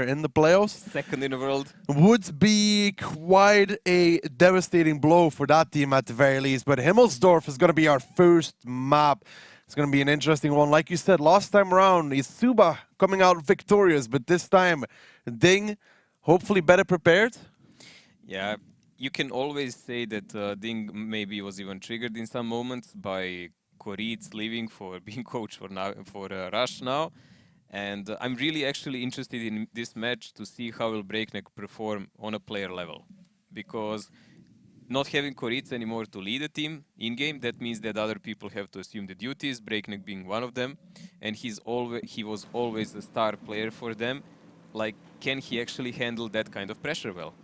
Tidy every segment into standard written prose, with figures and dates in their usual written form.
in the playoffs. Second in the world. Would be quite a devastating blow for that team at the very least. But Himmelsdorf is going to be our first map. It's going to be an interesting one. Like you said, last time around, eSuba coming out victorious. But this time, DiNG hopefully better prepared. Yeah, you can always say that DiNG maybe was even triggered in some moments by Koritz leaving for being coach for Rush now. And I'm really actually interested in this match to see how will Breakneck perform on a player level. Because not having Koritz anymore to lead a team in-game, that means that other people have to assume the duties, Breakneck being one of them. And he was always a star player for them. Like, can he actually handle that kind of pressure well?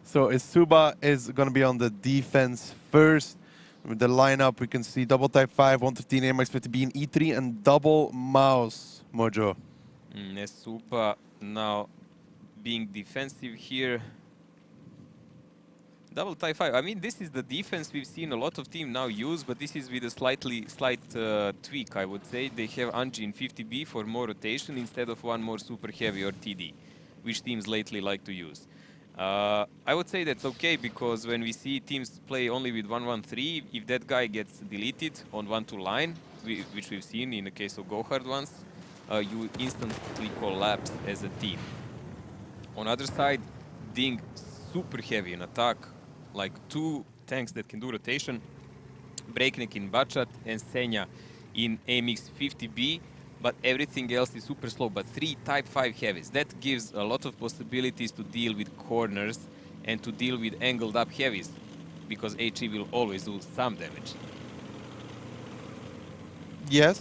So eSuba is going to be on the defense first. With the lineup, we can see double type 5, 115 AMX 50B in E3, and double mouse, Mojo. eSuba now being defensive here. Double type 5. I mean, this is the defense we've seen a lot of teams now use, but this is with a slight tweak, I would say. They have Anji in 50B for more rotation instead of one more super heavy or TD, which teams lately like to use. I would say that's okay, because when we see teams play only with 1-1-3, if that guy gets deleted on 1-2 line, which we've seen in the case of Gohard once, you instantly collapse as a team. On the other side, DiNG super heavy in attack, like 2 tanks that can do rotation, Breakneck in Bachat and Senya in AMX 50B, but everything else is super slow, but 3 type 5 heavies. That gives a lot of possibilities to deal with corners and to deal with angled up heavies, because HE will always do some damage. Yes.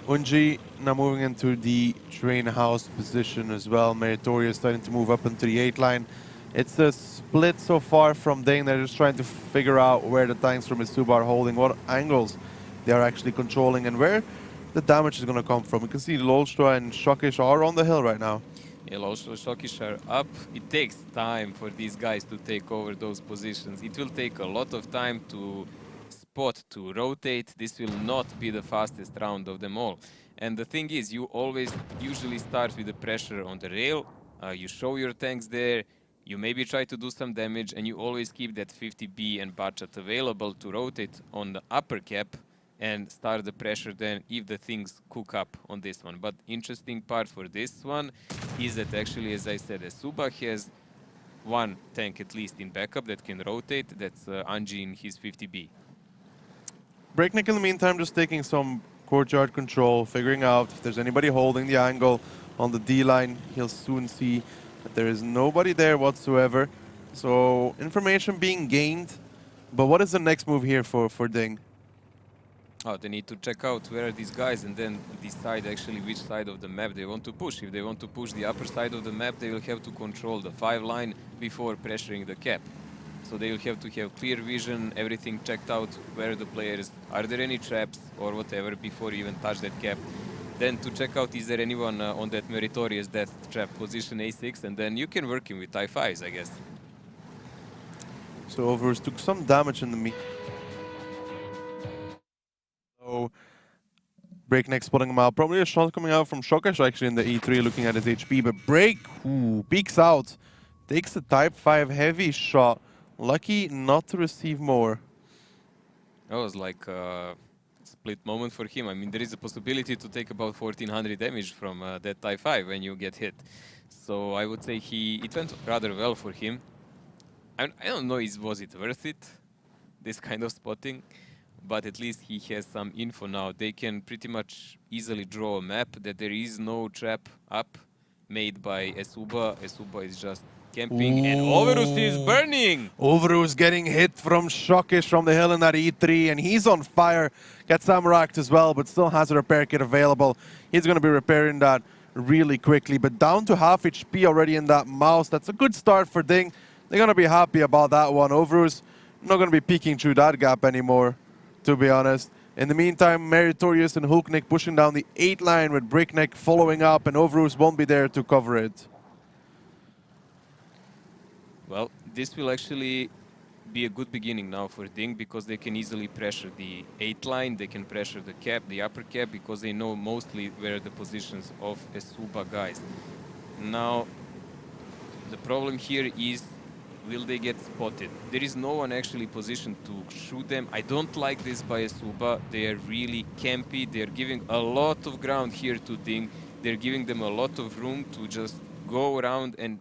Unji now moving into the train house position as well. Meritorious starting to move up into the 8 line. It's a split so far from DiNG. They're just trying to figure out where the tanks from eSuba are holding, what angles they are actually controlling, and where the damage is going to come from. You can see Lolstra and Shokish are on the hill right now. Yeah, Lolstra and Shokish are up. It takes time for these guys to take over those positions. It will take a lot of time to spot, to rotate. This will not be the fastest round of them all. And the thing is, you always usually start with the pressure on the rail. You show your tanks there. You maybe try to do some damage, and you always keep that 50B and Bachat available to rotate on the upper cap and start the pressure then if the things cook up on this one. But interesting part for this one is that actually, as I said, eSuba has 1 tank at least in backup that can rotate. That's Anji in his 50B. Breakneck in the meantime just taking some courtyard control, figuring out if there's anybody holding the angle on the D line. He'll soon see that there is nobody there whatsoever. So information being gained. But what is the next move here for DiNG? Oh, they need to check out where are these guys and then decide actually which side of the map they want to push. If they want to push the upper side of the map, they will have to control the 5 line before pressuring the cap. So they will have to have clear vision, everything checked out, where the players, are there any traps or whatever before you even touch that cap. Then to check out is there anyone on that meritorious death trap position A6, and then you can work him with type 5s, I guess. So Overs took some damage in the meet. So Breakneck spotting him out. Probably a shot coming out from Shokash actually in the E3 looking at his HP, but Break, peeks out, takes a type 5 heavy shot. Lucky not to receive more. That was like a split moment for him. I mean, there is a possibility to take about 1400 damage from that type 5 when you get hit. So I would say it went rather well for him. I don't know, was it worth it, this kind of spotting? But at least he has some info now. They can pretty much easily draw a map that there is no trap up made by eSuba. eSuba is just camping, and Overus is burning! Overus getting hit from Shokish from the hill in that E3, and he's on fire. Gets Samuract as well, but still has a repair kit available. He's going to be repairing that really quickly, but down to half HP already in that mouse. That's a good start for DiNG. They're going to be happy about that one. Overus not going to be peeking through that gap anymore, to be honest. In the meantime, Meritorious and Hulknick pushing down the 8 line with Breakneck following up, and Overus won't be there to cover it. Well, this will actually be a good beginning now for DiNG, because they can easily pressure the 8 line, they can pressure the cap, the upper cap, because they know mostly where the positions of eSuba guys. Now, the problem here is, will they get spotted? There is no one actually positioned to shoot them. I don't like this by eSuba. They are really campy. They're giving a lot of ground here to DiNG. They're giving them a lot of room to just go around and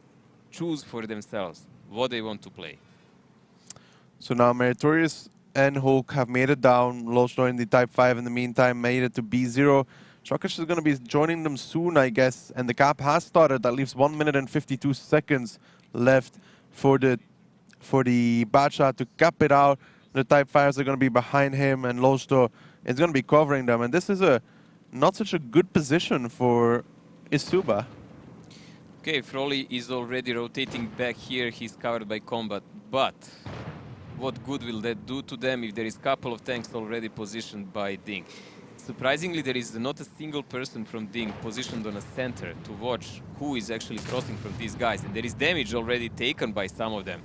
choose for themselves what they want to play. So now Meritorious and Hulk have made it down. Losno in the Type 5 in the meantime made it to B0. Shokish is going to be joining them soon, I guess. And the cap has started. That leaves 1 minute and 52 seconds left for the Bacha to cap it out. The Type 5s are going to be behind him, and Losno is going to be covering them. And this is a not such a good position for eSuba. Okay, Froley is already rotating back here. He's covered by combat. But what good will that do to them if there is a couple of tanks already positioned by DiNG? Surprisingly, there is not a single person from DiNG positioned on a center to watch who is actually crossing from these guys. And there is damage already taken by some of them.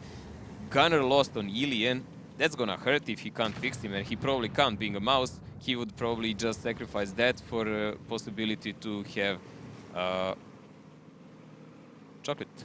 Gunner lost on Ilian. That's gonna hurt if he can't fix him, and he probably can't. Being a mouse, he would probably just sacrifice that for a possibility to have chocolate.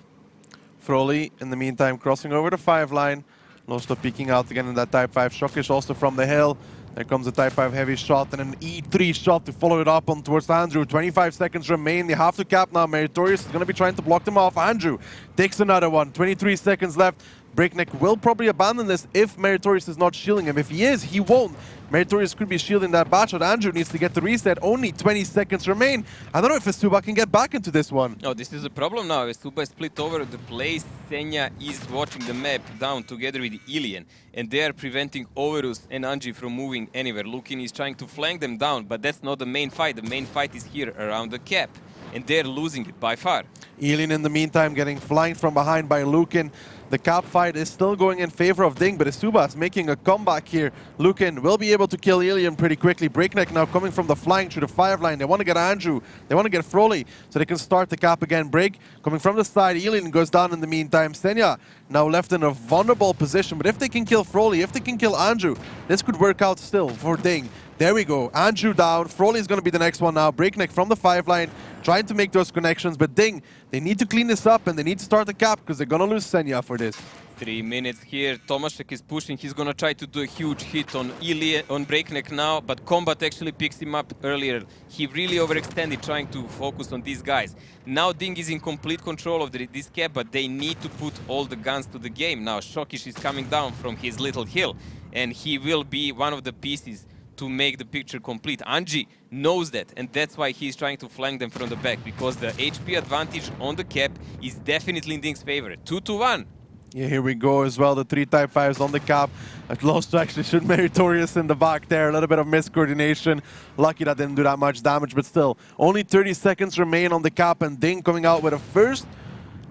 Froley, in the meantime, crossing over the 5 line. Losno peeking out again in that Type 5. Shokish also from the hill. There comes a Type 5 heavy shot and an E3 shot to follow it up on towards Andrew. 25 seconds remain. They have to cap now. Meritorious is going to be trying to block them off. Andrew takes another one. 23 seconds left. Breakneck will probably abandon this if Meritorious is not shielding him. If he is, he won't. Meritorious could be shielding that batch, but Andrew needs to get the reset. Only 20 seconds remain. I don't know if eSuba can get back into this one. No, this is a problem now. eSuba is split over the place. Senya is watching the map down together with Ilian, and they are preventing Overus and Anji from moving anywhere. Lukin is trying to flank them down, but that's not the main fight. The main fight is here around the cap, and they're losing it by far. Ilian, in the meantime, getting flanked from behind by Lukin. The cap fight is still going in favor of DiNG, but eSuba is making a comeback here. Lukin will be able to kill Ilian pretty quickly. Breakneck now coming from the flank through the 5 line. They want to get Andrew. They want to get Froley so they can start the cap again. Break coming from the side. Ilian goes down in the meantime. Senya now left in a vulnerable position, but if they can kill Froley, if they can kill Andrew, this could work out still for DiNG. There we go. Andrew down. Froley is going to be the next one now. Breakneck from the 5 line, trying to make those connections. But DiNG, they need to clean this up and they need to start the cap because they're going to lose Senya for this. 3 minutes here. Tomaszek is pushing. He's going to try to do a huge hit on Ilian, on Breakneck now, but Combat actually picks him up earlier. He really overextended trying to focus on these guys. Now DiNG is in complete control of this cap, but they need to put all the guns to the game. Now Shokish is coming down from his little hill, and he will be one of the pieces to make the picture complete. Anji knows that, and that's why he's trying to flank them from the back, because the HP advantage on the cap is definitely in DiNG's favor. 2-1. Yeah, here we go as well. The 3 Type 5s on the cap. Close to actually shoot Meritorious in the back there. A little bit of miscoordination. Lucky that didn't do that much damage, but still. Only 30 seconds remain on the cap, and DiNG coming out with a first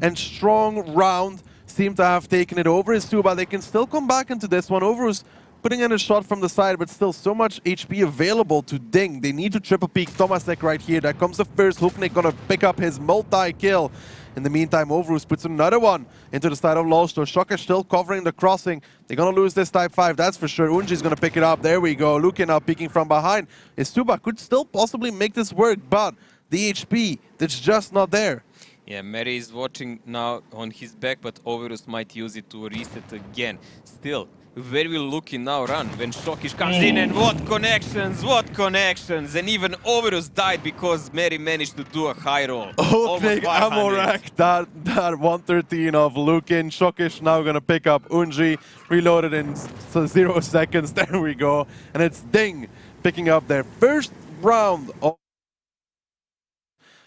and strong round. Seem to have taken it over eSuba. They can still come back into this one. Overus putting in a shot from the side, but still so much HP available to DiNG. They need to triple peek Tomaszek right here. There comes the first. Huknik gonna pick up his multi-kill. In the meantime, Overus puts another one into the side of Losno. Shokish still covering the crossing. They're gonna lose this Type 5, that's for sure. Unji's gonna pick it up. There we go. Lukin now peeking from behind. eSuba could still possibly make this work, but the HP, that's just not there. Yeah, Mary is watching now on his back, but Overus might use it to reset again. Still, where will Lukin now run when Shokish comes in, and what connections, and even Overus died because Mary managed to do a high roll. Oh, big ammo rack, that 113 of Lukin. Shokish now gonna pick up Unji, reloaded in 0 seconds, there we go. And it's DiNG picking up their first round of.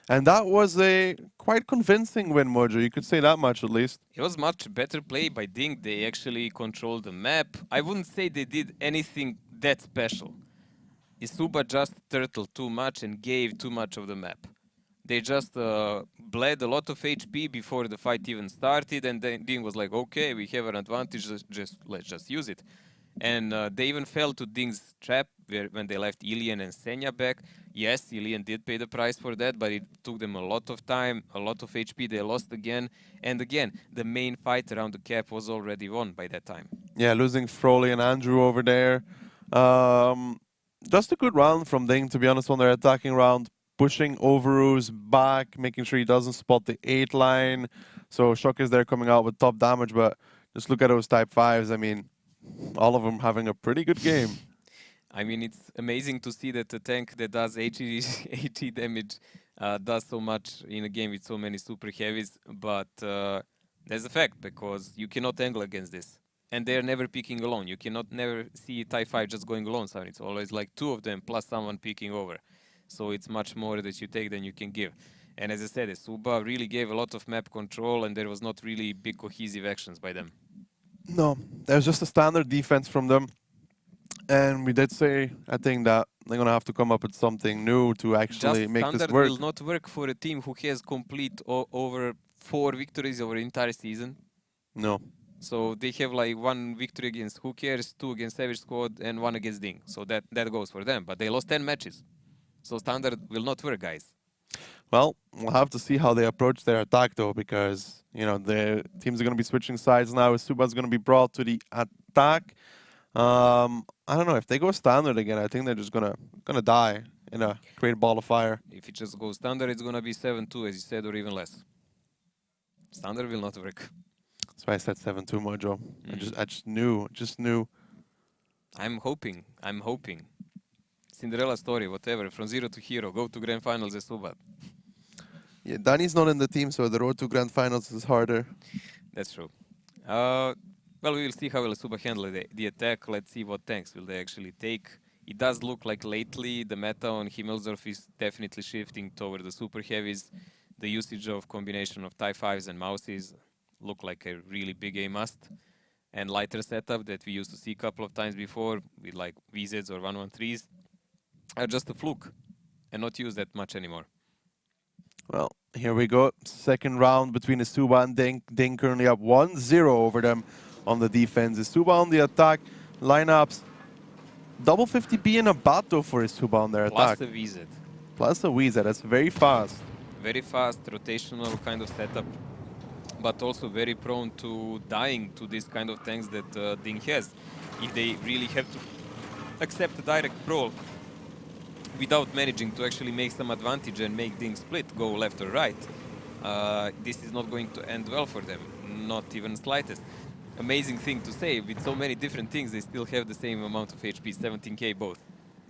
And that was a quite convincing win, Mojo. You could say that much at least. It was much better play by DiNG. They actually controlled the map. I wouldn't say they did anything that special. eSuba just turtled too much and gave too much of the map. They just bled a lot of HP before the fight even started, and then DiNG was like, okay, we have an advantage, let's just use it. And they even fell to DiNG's trap when they left Ilian and Senya back. Yes, Ilian did pay the price for that, but it took them a lot of time, a lot of HP. They lost again. And again, the main fight around the cap was already won by that time. Yeah, losing Froley and Andrew over there. Just a good round from DiNG, to be honest, on their attacking round. pushing Overoo's back, making sure he doesn't spot the 8 line. So Shock is there coming out with top damage, but just look at those type 5s. I mean, all of them having a pretty good game. I mean, it's amazing to see that a tank that does 80, 80 damage does so much in a game with so many super heavies, but that's a fact, because you cannot angle against this. And they're never picking alone. You cannot never see Type 5 just going alone, so it's always like 2 of them plus someone picking over. So it's much more that you take than you can give. And as I said, eSuba really gave a lot of map control, and there was not really big cohesive actions by them. No, there's just a standard defense from them. And we did say, I think, that they're going to have to come up with something new to actually Just make this standard work. will not work for a team who has complete over 4 victories over entire season. No. So they have like 1 victory against Who Cares, 2 against Savage Squad, and 1 against DiNG. So that goes for them. But they lost 10 matches. So standard will not work, guys. Well, we'll have to see how they approach their attack, though, because, you know, the teams are going to be switching sides now. eSuba's going to be brought to the attack. I don't know, if they go standard again, I think they're just gonna die in a great ball of fire. If it just goes standard, it's going to be 7-2, as you said, or even less. Standard will not work. That's why I said 7-2, Mojo. I just knew. I'm hoping. Cinderella story, whatever. From zero to hero. Go to grand finals as eSuba. Yeah, Danny's not in the team, so the road to grand finals is harder. That's true. Well, we will see how will eSuba handle the attack. Let's see what tanks will they actually take. It does look like lately the meta on Himmelsdorf is definitely shifting toward the super heavies. The usage of combination of Type 5s and Mouses look like a really big A must. And lighter setup that we used to see a couple of times before with like VZs or 113s are just a fluke and not used that much anymore. Well, here we go. Second round between eSuba and DiNG. DiNG currently up 1-0 over them on the defense. eSuba on the attack. Lineups. Double 50B and a Bato for eSuba on their attack. Plus a VZ. Plus a VZ. That's very fast. Very fast, rotational kind of setup, but also very prone to dying to this kind of tanks that DiNG has. If they really have to accept a direct brawl without managing to actually make some advantage and make DiNG split, go left or right, this is not going to end well for them, not even slightest. Amazing thing to say, with so many different things, they still have the same amount of HP, 17k both.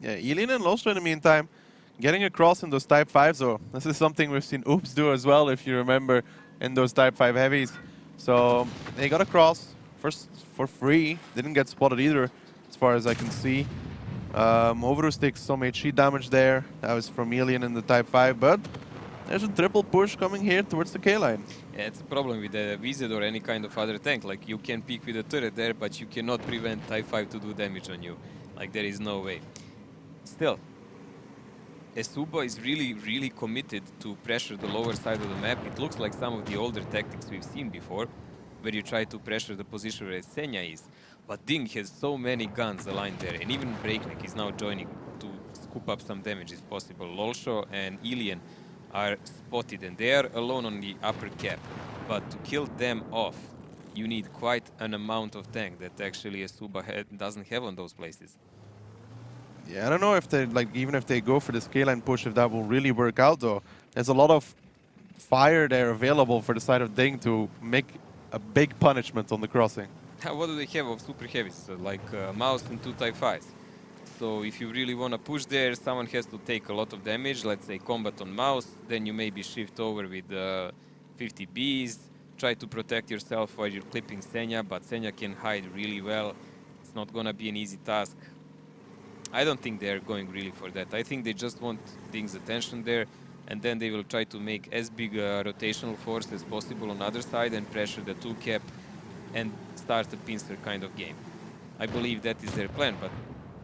Yeah, Elin and Lostro in the meantime, getting across in those Type 5s, so this is something we've seen Oops do as well, if you remember, in those Type 5 heavies. So they got across first for free, didn't get spotted either, as far as I can see. Overus takes some HE damage there, that was from Alien in the Type 5, but there's a triple push coming here towards the K-line. Yeah, it's a problem with the VZ or any kind of other tank. Like, you can pick with a turret there, but you cannot prevent Type 5 to do damage on you. Like, there is no way. Still, eSuba is really committed to pressure the lower side of the map. It looks like some of the older tactics we've seen before, where you try to pressure the position where Senya is. But DiNG has so many guns aligned there, and even Breakneck is now joining to scoop up some damage if possible. Lolsho and Ilian are spotted, and they are alone on the upper cap. But to kill them off, you need quite an amount of tank that actually eSuba doesn't have on those places. Yeah, I don't know if they, like, even if they go for the K-line push, if that will really work out, though. There's a lot of fire there available for the side of DiNG to make a big punishment on the crossing. What do they have of super heavies? Like Mouse and 2 Type 5s. So if you really want to push there, someone has to take a lot of damage, let's say combat on Mouse, then you maybe shift over with 50 Bs, try to protect yourself while you're clipping Senya, but Senya can hide really well. It's not going to be an easy task. I don't think they're going really for that. I think they just want DiNG's attention there, and then they will try to make as big a rotational force as possible on the other side and pressure the 2 cap and start a pincer kind of game. I believe that is their plan, but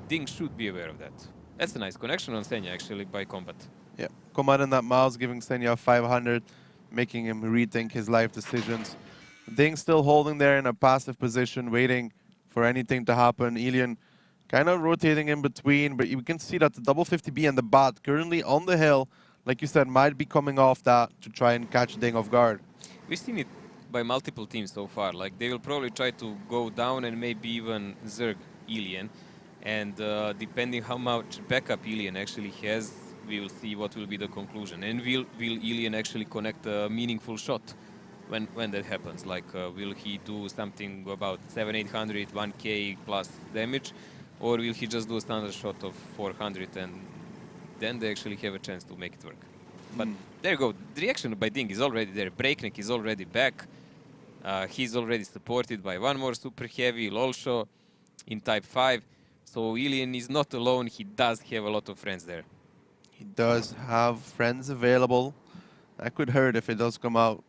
DiNG should be aware of that. That's a nice connection on Senya, actually, by combat. Yeah, combat in that mouse, giving Senya 500, making him rethink his life decisions. DiNG still holding there in a passive position, waiting for anything to happen. Ilian kind of rotating in between, but you can see that the double 50B and the Bat currently on the hill, like you said, might be coming off that to try and catch DiNG off guard. We've seen it by multiple teams so far. Like, they will probably try to go down and maybe even Zerg Ilian. And depending how much backup Ilian actually has, we will see what will be the conclusion. And will Ilian actually connect a meaningful shot when that happens? Like, will he do something about 700-800, 1k plus damage? Or will he just do a standard shot of 400 and then they actually have a chance to make it work? But there you go. The reaction by DiNG is already there. Breakneck is already back. He's already supported by one more super heavy, Lolsho, in Type 5. So Ilian is not alone. He does have a lot of friends there. He does have friends available. That could hurt if it does come out.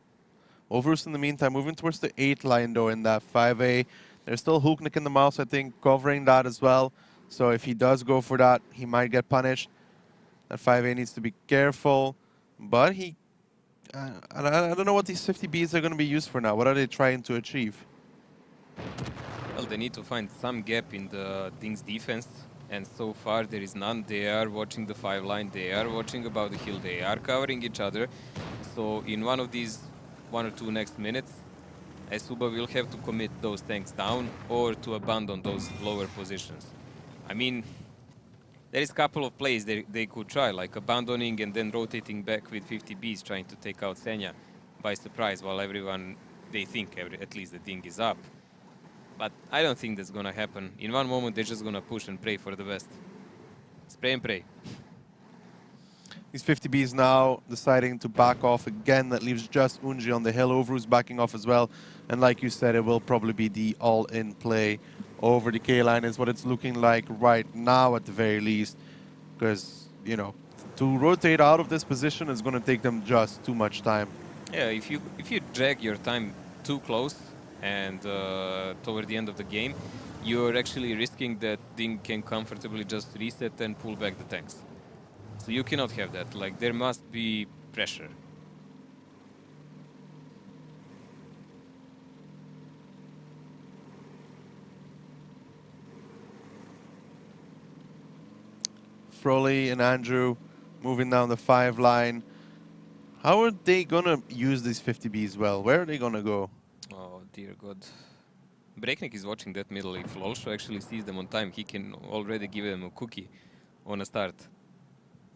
Overus in the meantime moving towards the 8 line though in that 5A. There's still Hulknik in the mouse, I think, covering that as well. So if he does go for that, he might get punished. That 5A needs to be careful. But he... I don't know what these 50Bs are going to be used for now. What are they trying to achieve? Well, they need to find some gap in the DiNG's defense. And so far there is none. They are watching the 5 line. They are watching about the hill. They are covering each other. So in one of these 1 or 2 next minutes, eSuba will have to commit those tanks down or to abandon those lower positions. I mean, there is a couple of plays they could try, like abandoning and then rotating back with 50Bs, trying to take out Senya by surprise while everyone, they think at least the DiNG is up. But I don't think that's gonna happen. In one moment, they're just gonna push and pray for the best. Spray and pray. These 50Bs now deciding to back off again. That leaves just Unji on the hill. Overus backing off as well. And like you said, it will probably be the all-in play over the K-line is what it's looking like right now at the very least. Because, you know, to rotate out of this position is going to take them just too much time. Yeah, if you drag your time too close and toward the end of the game, you're actually risking that DiNG can comfortably just reset and pull back the tanks. So you cannot have that. Like, there must be pressure. Froley and Andrew moving down the 5 line. How are they going to use these 50Bs well? Where are they going to go? Oh, dear God. Breakneck is watching that middle. If Lolsho actually sees them on time, he can already give them a cookie on a start.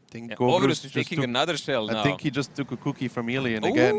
I think Overus is taking another shell now. I think he just took a cookie from Ilian again,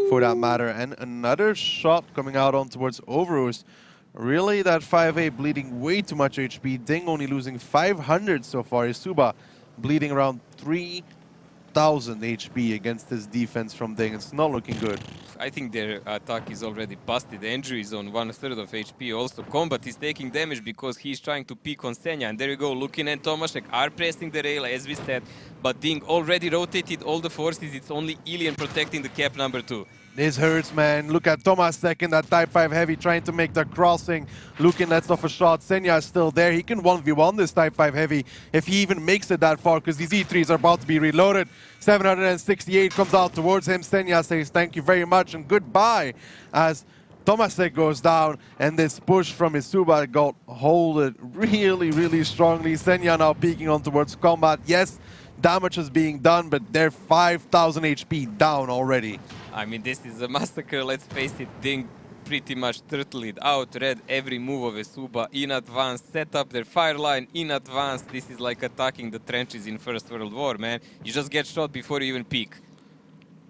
for that matter. And another shot coming out on towards Overus. Really, that 5A bleeding way too much HP. DiNG only losing 500 so far. eSuba bleeding around 3,000 HP against this defense from DiNG. It's not looking good. I think their attack is already busted. Andrew is on 1/3 of HP. Also, Combat is taking damage because he's trying to peek on Senya. And there you go, Lukin and Tomaszek are pressing the rail, as we said. But DiNG already rotated all the forces. It's only Ilian protecting the cap number 2. This hurts, man. Look at Tomaszek in that Type 5 Heavy trying to make the crossing. Lukin lets off a shot. Senya is still there. He can 1v1 this Type 5 Heavy if he even makes it that far, because these E3s are about to be reloaded. 768 comes out towards him. Senya says thank you very much and goodbye as Tomaszek goes down, and this push from eSuba got holded really, really strongly. Senya now peeking on towards Combat. Yes, damage is being done, but they're 5,000 HP down already. I mean, this is a massacre, let's face it. DiNG pretty much turtled it out, read every move of eSuba in advance, set up their fire line in advance. This is like attacking the trenches in First World War, man. You just get shot before you even peek.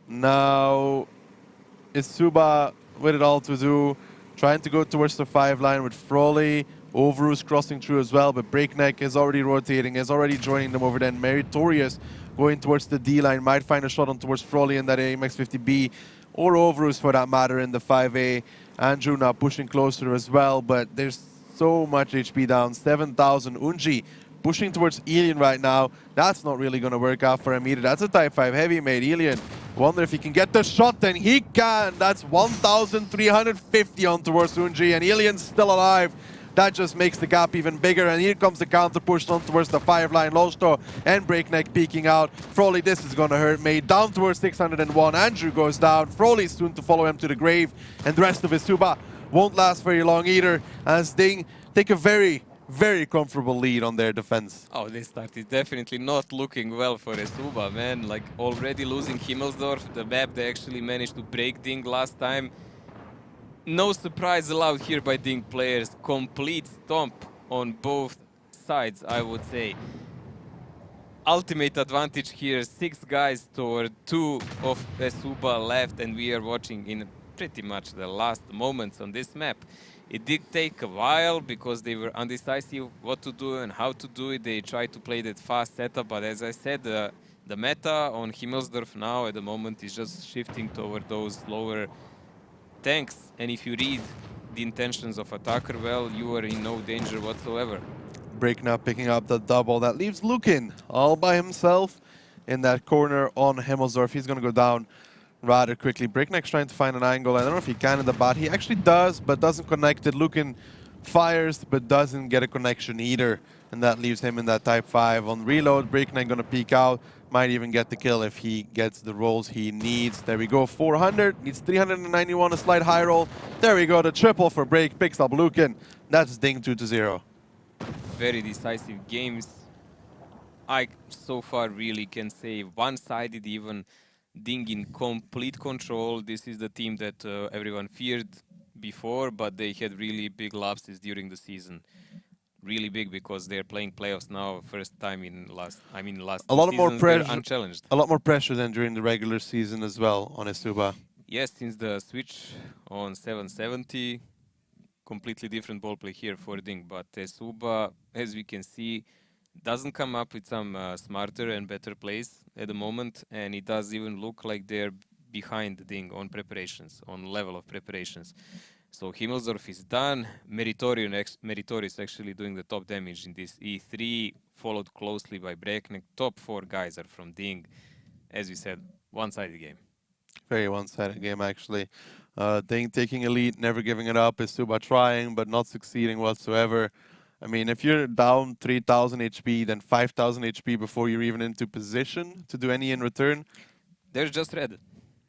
Now, eSuba with it all to do, trying to go towards the 5 line with Froley. Overus crossing through as well, but Breakneck is already rotating, is already joining them over there. Meritorious going towards the D line, might find a shot on towards Froley in that AMX 50B, or Overus for that matter in the 5A. Andrew now pushing closer as well, but there's so much HP down, 7,000. Unji pushing towards Ilian right now. That's not really going to work out for him either. That's a Type 5 Heavy mate. Ilian, wonder if he can get the shot, and he can. That's 1,350 on towards Unji, and Ilian's still alive. That just makes the gap even bigger, and here comes the counter push on towards the 5 line. Lolsto and Breakneck peeking out. Froley, this is gonna hurt, mate. Down towards 601. Andrew goes down. Froley soon to follow him to the grave, and the rest of eSuba won't last very long either, as DiNG take a very, very comfortable lead on their defense. Oh, this start is definitely not looking well for eSuba, man. Like, already losing Himmelsdorf, the map they actually managed to break DiNG last time. No surprise allowed here by DiNG players. Complete stomp on both sides, I would say. ultimate advantage here. 6 guys toward 2 of eSuba left, and we are watching in pretty much the last moments on this map. It did take a while because they were undecisive what to do and how to do it. They tried to play that fast setup, but as I said, the meta on Himmelsdorf now at the moment is just shifting toward those lower tanks. And if you read the intentions of attacker well, you are in no danger whatsoever. Break now picking up the double. That leaves Lukin all by himself in that corner on Himmelsdorf. He's going to go down rather quickly. Breakneck's trying to find an angle. I don't know if he can in the bot. He actually does, but doesn't connect it. Lukin fires, but doesn't get a connection either. And that leaves him in that Type 5. On reload, Breakneck going to peek out. Might even get the kill if he gets the rolls he needs. There we go, 400. Needs 391, a slight high roll. There we go, the triple for Break. Picks up Lukin. That's DiNG 2-0. Very decisive games. I so far really can say one-sided, even DiNG in complete control. This is the team that everyone feared before, but they had really big lapses during the season. Really big because they're playing playoffs now, first time in last A lot two more seasons, they're pressure. unchallenged. A lot more pressure than during the regular season as well on eSuba. Yes, since the switch on 770, completely different ball play here for DiNG, but eSuba, as we can see, doesn't come up with some smarter and better plays at the moment, and it does even look like they're behind DiNG on preparations, on level of preparations. So Himmelsdorf is done. Meritorious actually doing the top damage in this E3, followed closely by Breakneck. Top 4 guys are from DiNG. As we said, one-sided game. Very one-sided game, actually. DiNG taking a lead, never giving it up. eSuba trying, but not succeeding whatsoever. I mean, if you're down 3,000 HP, then 5,000 HP before you're even into position to do any in return. They're just read.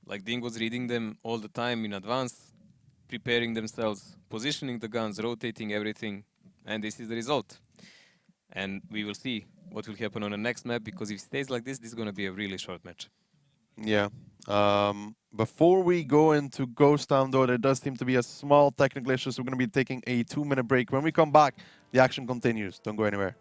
Like DiNG was reading them all the time in advance, preparing themselves, positioning the guns, rotating everything, and this is the result. And we will see what will happen on the next map, because if it stays like this is going to be a really short match. Yeah. Before we go into Ghost Town, though, there does seem to be a small technical issue, so we're going to be taking a 2-minute break. When we come back, the action continues. Don't go anywhere.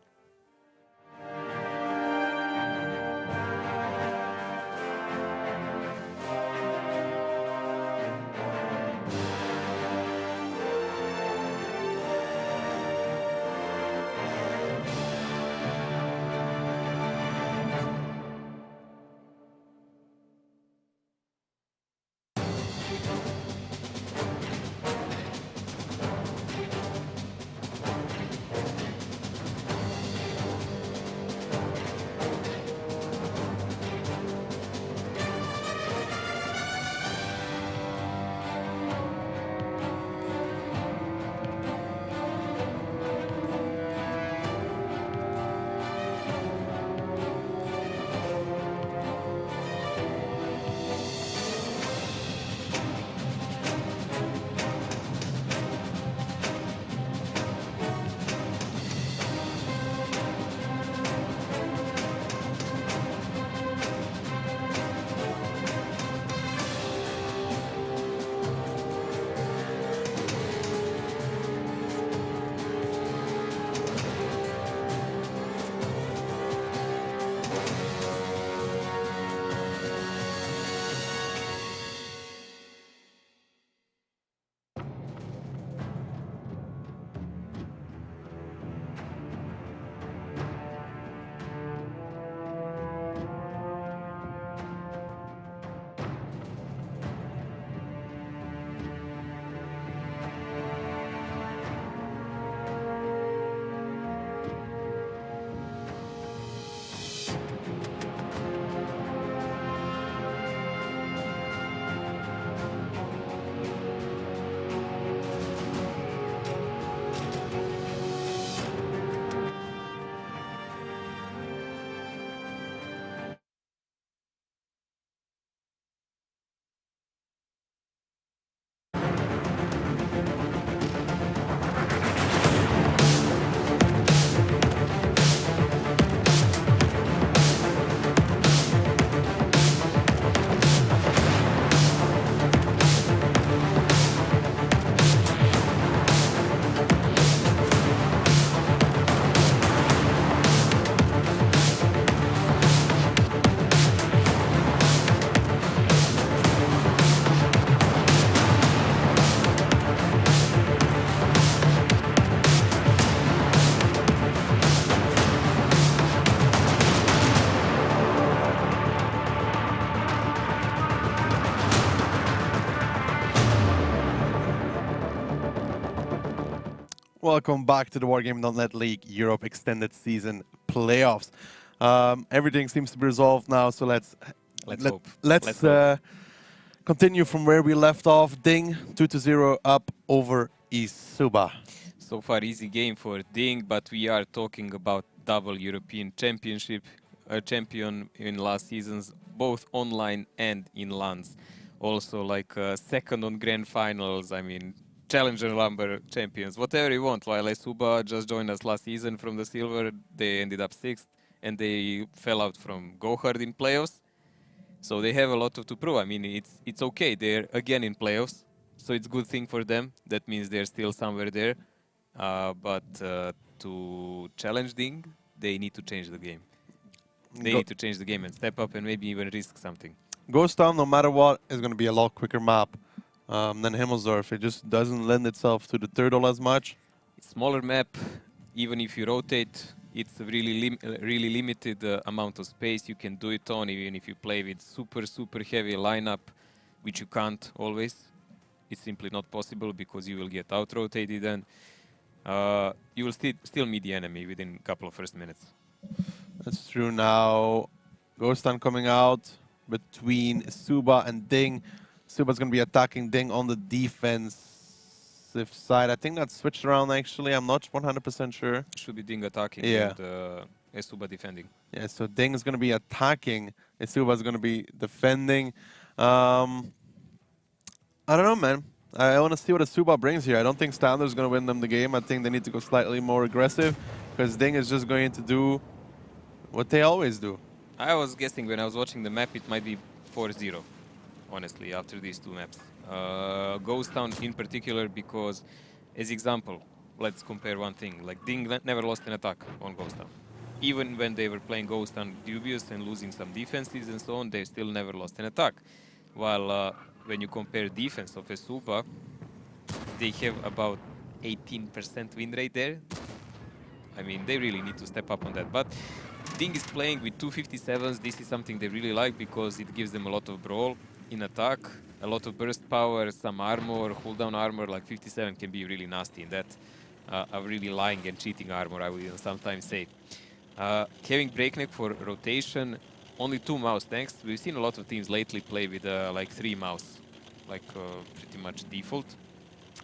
Welcome back to the Wargaming.net League Europe Extended Season Playoffs. Everything seems to be resolved now, so let's Hope. let's Hope. continue from where we left off. DiNG 2-0 up over eSuba. So far, easy game for DiNG, but we are talking about double European Championship champion in last seasons, both online and in LANs. Also, like second on grand finals. I mean, challenger number champions, whatever you want. While eSuba just joined us last season from the silver, they ended up sixth, and they fell out from Go Hard in playoffs. So they have a lot to prove. I mean, it's okay. They're again in playoffs, so it's a good thing for them. That means they're still somewhere there. But to challenge DiNG, they need to change the game. They need to change the game and step up and maybe even risk something. Ghost Town, no matter what, is going to be a lot quicker map than Himmelsdorf. It just doesn't lend itself to the turtle as much. It's smaller map. Even if you rotate, it's a really limited amount of space you can do it on, even if you play with super heavy lineup, which you can't always. It's simply not possible because you will get out-rotated and you will still meet the enemy within a couple of first minutes. That's true now. Ghost Town coming out between eSuba and DiNG. eSuba's going to be attacking DiNG on the defensive side. I think that's switched around actually. I'm not 100% sure. Should be DiNG attacking Yeah. and eSuba defending. Yeah, so DiNG is going to be attacking. eSuba is going to be defending. I don't know, man. I want to see what eSuba brings here. I don't think Standard is going to win them the game. I think they need to go slightly more aggressive because DiNG is just going to do what they always do. I was guessing when I was watching the map, it might be 4-0, honestly, after these two maps. Ghost Town in particular, because, as example, let's compare one thing. Like, DiNG never lost an attack on Ghost Town. Even when they were playing Ghost Town dubious and losing some defenses and so on, they still never lost an attack. While when you compare defense of eSuba, they have about 18% win rate there. I mean, they really need to step up on that. But DiNG is playing with 257s. This is something they really like because it gives them a lot of brawl in attack, a lot of burst power, some armor, cooldown armor. Like 57 can be really nasty in that. A really lying and cheating armor, I would even sometimes say. Having breakneck for rotation, only 2 mouse tanks. We've seen a lot of teams lately play with like 3 mouse, like pretty much default.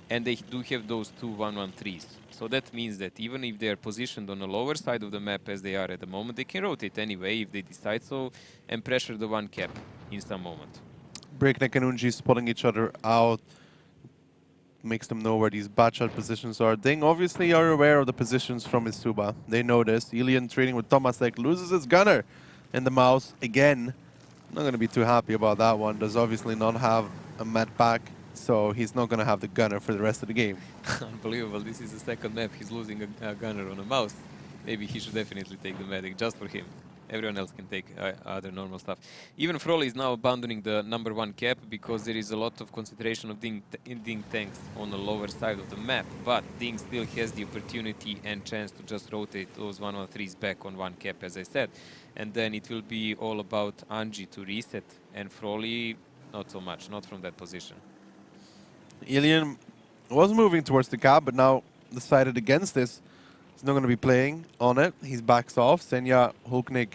And they do have those 2 1-1-3s. So that means that even if they are positioned on the lower side of the map as they are at the moment, they can rotate anyway if they decide so and pressure the 1 cap in some moment. Breakneck and Unji spotting each other out. Makes them know where these batch-out positions are. DiNG obviously are aware of the positions from eSuba. They know this. Ilian trading with Tomasek loses his gunner in the mouse again. Not going to be too happy about that one. Does obviously not have a med pack, so he's not going to have the gunner for the rest of the game. Unbelievable. This is the second map. He's losing a gunner on a mouse. Maybe he should definitely take the medic just for him. Everyone else can take other normal stuff. Even Froley is now abandoning the number 1 cap because there is a lot of concentration of DiNG tanks on the lower side of the map. But DiNG still has the opportunity and chance to just rotate those 1-1-3s back on 1 cap, as I said. And then it will be all about Anji to reset. And Froley, not so much, not from that position. Ilian was moving towards the cap, but now decided against this. He's not going to be playing on it. He's backs off. Senya, Hulknik,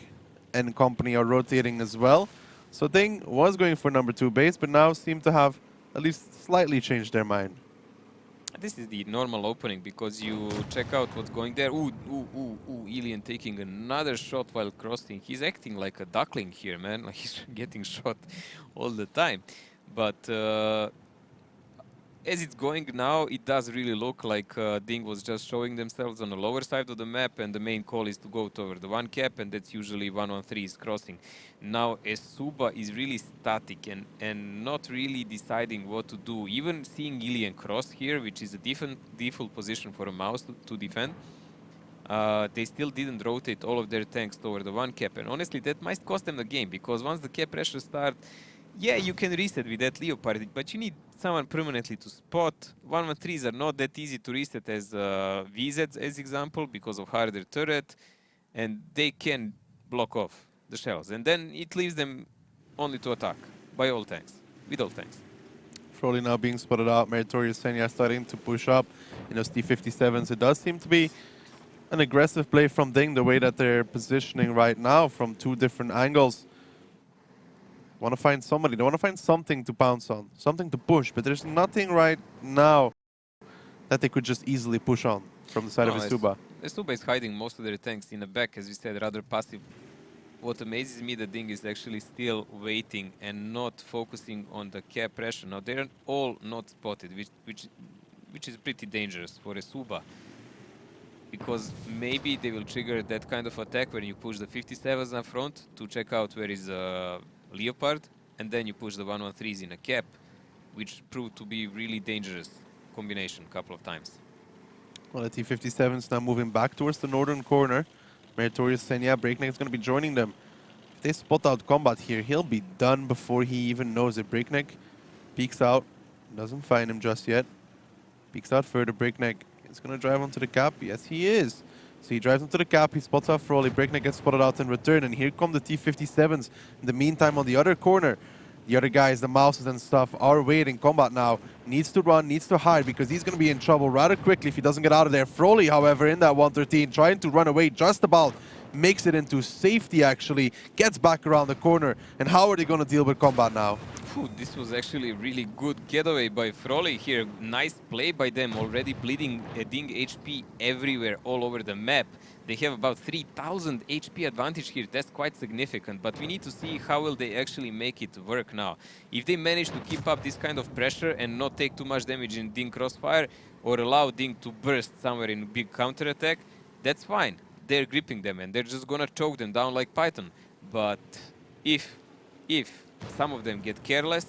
and company are rotating as well. So DiNG was going for number 2 base, but now seem to have at least slightly changed their mind. This is the normal opening because you check out what's going there. Ooh, Ilian taking another shot while crossing. He's acting like a duckling here, man. Like he's getting shot all the time. But as it's going now, it does really look like DiNG was just showing themselves on the lower side of the map, and the main call is to go toward the 1 cap, and that's usually 1-1-3 is crossing. Now, eSuba is really static and not really deciding what to do. Even seeing Ilian cross here, which is a default position for a mouse to defend, they still didn't rotate all of their tanks toward the 1 cap, and honestly, that might cost them the game, because once the cap pressure starts, yeah, you can reset with that Leopard, but you need someone permanently to spot. 1-1-3s are not that easy to reset as VZs, as example, because of harder turret, and they can block off the shells. And then it leaves them only to attack by all tanks, with all tanks. Froley now being spotted out. Meritorious Senya starting to push up in those T57s. It does seem to be an aggressive play from DiNG, the way that they're positioning right now from two different angles. Want to find somebody. They want to find something to pounce on, something to push, but there's nothing right now that they could just easily push on from the side of eSuba. eSuba is hiding most of their tanks in the back, as we said, rather passive. What amazes me, that DiNG is actually still waiting and not focusing on the cap pressure. Now, they're all not spotted, which is pretty dangerous for eSuba, because maybe they will trigger that kind of attack when you push the 57s up front to check out where is Leopard, and then you push the 113s in a cap, which proved to be really dangerous combination a couple of times. Well, the T57's now moving back towards the northern corner. Meritorious Senya, Breakneck is going to be joining them. If they spot out combat here, he'll be done before he even knows it. Breakneck peeks out, doesn't find him just yet. Peeks out further. Breakneck is going to drive onto the cap. Yes, he is. So he drives onto the cap, he spots out Froley. Breakneck gets spotted out in return, and here come the T57s. In the meantime, on the other corner, the other guys, the mouses and stuff, are waiting. Combat now needs to run, needs to hide, because he's going to be in trouble rather quickly if he doesn't get out of there. Froley, however, in that 113, trying to run away just about, makes it into safety actually, gets back around the corner. And how are they going to deal with combat now? This was actually a really good getaway by Froley here. Nice play by them, already bleeding DiNG HP everywhere, all over the map. They have about 3000 HP advantage here. That's quite significant, but we need to see how will they actually make it work now. If they manage to keep up this kind of pressure and not take too much damage in DiNG crossfire, or allow DiNG to burst somewhere in a big counterattack, that's fine. They're gripping them and they're just gonna choke them down like Python. But if some of them get careless,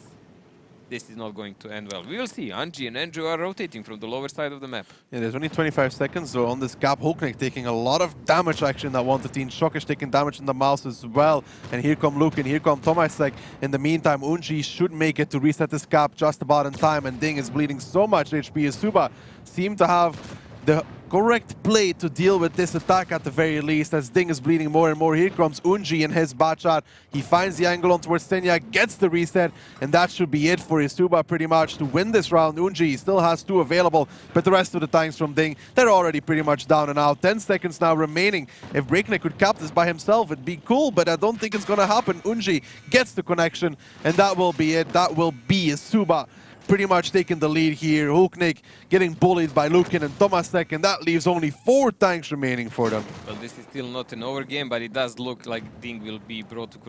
this is not going to end well. We will see. Anji and Andrew are rotating from the lower side of the map. Yeah, there's only 25 seconds, so on this gap, Hulknecht taking a lot of damage action in that 113. Shock is taking damage in the mouse as well. And here come Luke and here come Tomasek. In the meantime, Unji should make it to reset this gap just about in time, and DiNG is bleeding so much HP. eSuba seem to have the correct play to deal with this attack at the very least, as DiNG is bleeding more and more. Here comes Unji in his bad shot. He finds the angle on towards Senya, gets the reset, and that should be it for eSuba pretty much to win this round. Unji still has 2 available, but the rest of the tanks from DiNG, they're already pretty much down and out. 10 seconds now remaining. If Breakneck could cap this by himself, it'd be cool, but I don't think it's going to happen. Unji gets the connection, and that will be it. That will be eSuba pretty much taking the lead here. Hulknecht getting bullied by Lukin and Tomasek, and that leaves only 4 tanks remaining for them. Well, this is still not an over game, but it does look like DiNG will be brought to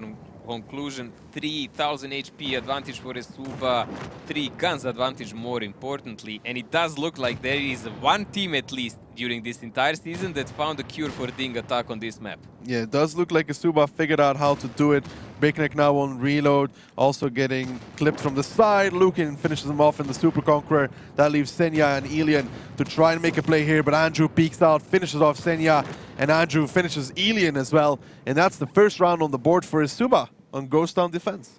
conclusion. 3000 HP advantage for eSuba, 3 guns advantage more importantly, and it does look like there is one team at least during this entire season that found a cure for DiNG attack on this map. Yeah, it does look like eSuba figured out how to do it. Breakneck now on reload, also getting clipped from the side. Lukin finishes him off in the Super Conqueror. That leaves Senya and Elian to try and make a play here, but Andrew peeks out, finishes off Senya, and Andrew finishes Elian as well. And that's the first round on the board for eSuba on Ghost Town defense.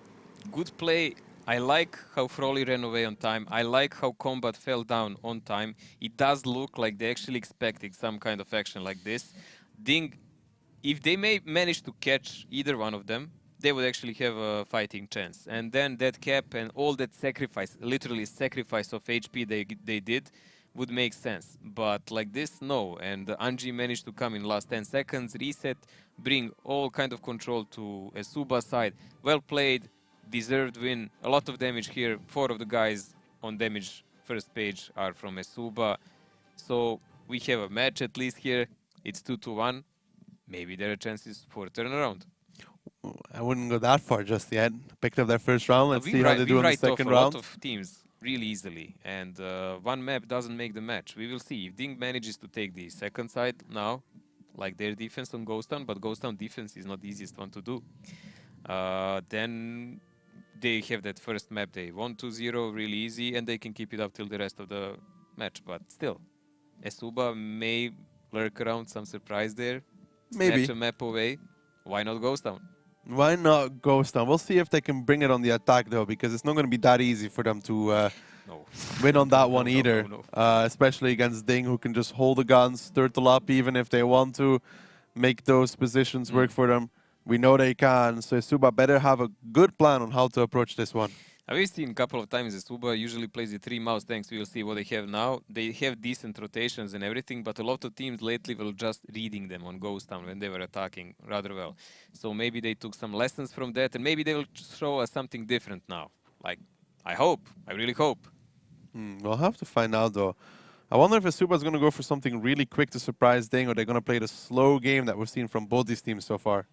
Good play. I like how Froley ran away on time. I like how Combat fell down on time. It does look like they actually expected some kind of action like this. DiNG, if they may manage to catch either one of them, they would actually have a fighting chance. And then that cap and all that sacrifice, literally sacrifice of HP they did, would make sense. But like this, no. And Anji managed to come in last 10 seconds, reset, bring all kind of control to eSuba side. Well played, deserved win. A lot of damage here. 4 of the guys on damage first page are from eSuba. So we have a match at least here. It's 2-1. Maybe there are chances for a turnaround. I wouldn't go that far just yet. Picked up their first round. Let's see how they do in the second round. A lot of teams really easily, and one map doesn't make the match. We will see if DiNG manages to take the second side now, like their defense on Ghost Town, but Ghost Town defense is not the easiest one to do. Then they have that first map. They won 2-0 really easy, and they can keep it up till the rest of the match. But still, eSuba may lurk around some surprise there. Maybe. Snatch a map away. Why not Ghost Town? Why not Ghost Town? We'll see if they can bring it on the attack, though, because it's not going to be that easy for them to win on that one either. Especially against DiNG, who can just hold the guns, turtle up even if they want to, make those positions work for them. We know they can, so eSuba better have a good plan on how to approach this one. We've seen a couple of times eSuba usually plays the 3 mouse tanks. We will see what they have now. They have decent rotations and everything, but a lot of teams lately will just reading them on Ghost Town when they were attacking rather well. So maybe they took some lessons from that, and maybe they will show us something different now. Like, I hope. I really hope. We'll have to find out, though. I wonder if eSuba is going to go for something really quick to surprise DiNG, or they're going to play the slow game that we've seen from both these teams so far.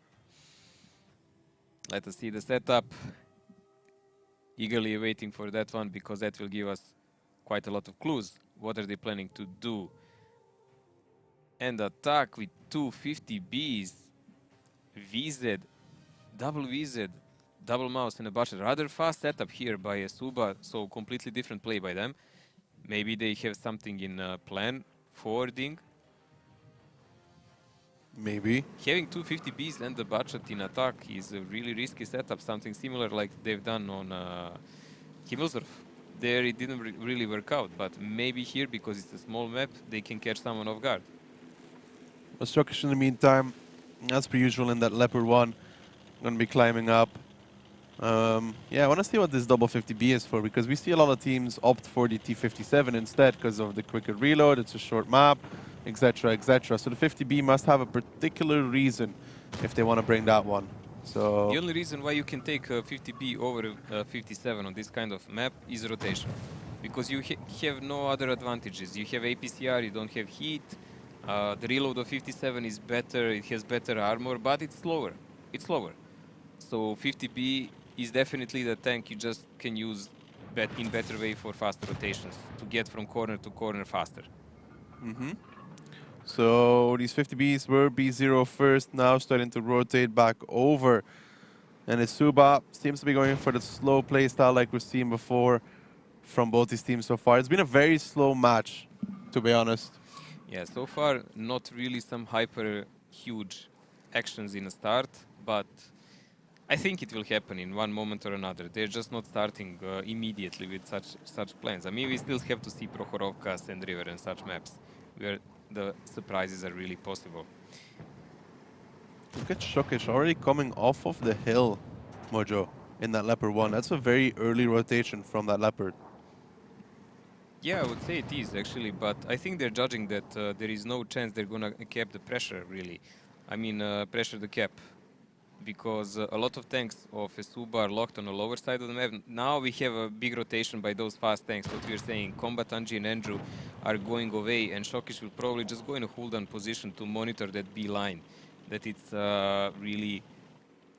Let us see the setup. Eagerly waiting for that one because that will give us quite a lot of clues. What are they planning to do? And attack with 250Bs. VZ, double VZ, double mouse and a butcher. Rather fast setup here by eSuba, so completely different play by them. Maybe they have something in plan for DiNG. Maybe. Having 250Bs and the budget in attack is a really risky setup, something similar like they've done on Himmelsdorf. There it didn't really work out, but maybe here, because it's a small map, they can catch someone off guard. Struckish in the meantime, as per usual in that Leopard 1, going to be climbing up. Yeah, I want to see what this double 50B is for, because we see a lot of teams opt for the T57 instead because of the quicker reload, it's a short map, etc., etc. So the 50B must have a particular reason if they want to bring that one. So the only reason why you can take 50B over 57 on this kind of map is rotation, because you have no other advantages. You have APCR, you don't have heat. The reload of 57 is better, it has better armor, but it's slower. It's slower. So 50B is definitely the tank you just can use in better way for faster rotations to get from corner to corner faster. So these 50Bs were B0 first, now starting to rotate back over. And eSuba seems to be going for the slow play style like we've seen before from both these teams so far. It's been a very slow match, to be honest. Yeah, so far not really some hyper huge actions in the start, but I think it will happen in one moment or another. They're just not starting immediately with such plans. I mean, we still have to see Prokhorovka, Sand River and such maps where the surprises are really possible. Look at Shokish already coming off of the hill, Mojo, in that Leopard 1. That's a very early rotation from that Leopard. Yeah, I would say it is actually, but I think they're judging that there is no chance they're gonna cap the pressure, really. I mean, pressure the cap. Because a lot of tanks of eSuba are locked on the lower side of the map. Now we have a big rotation by those fast tanks. What we're saying, Combat, Anji and Andrew are going away, and Shokish will probably just go in a hold-on position to monitor that B line. That it's really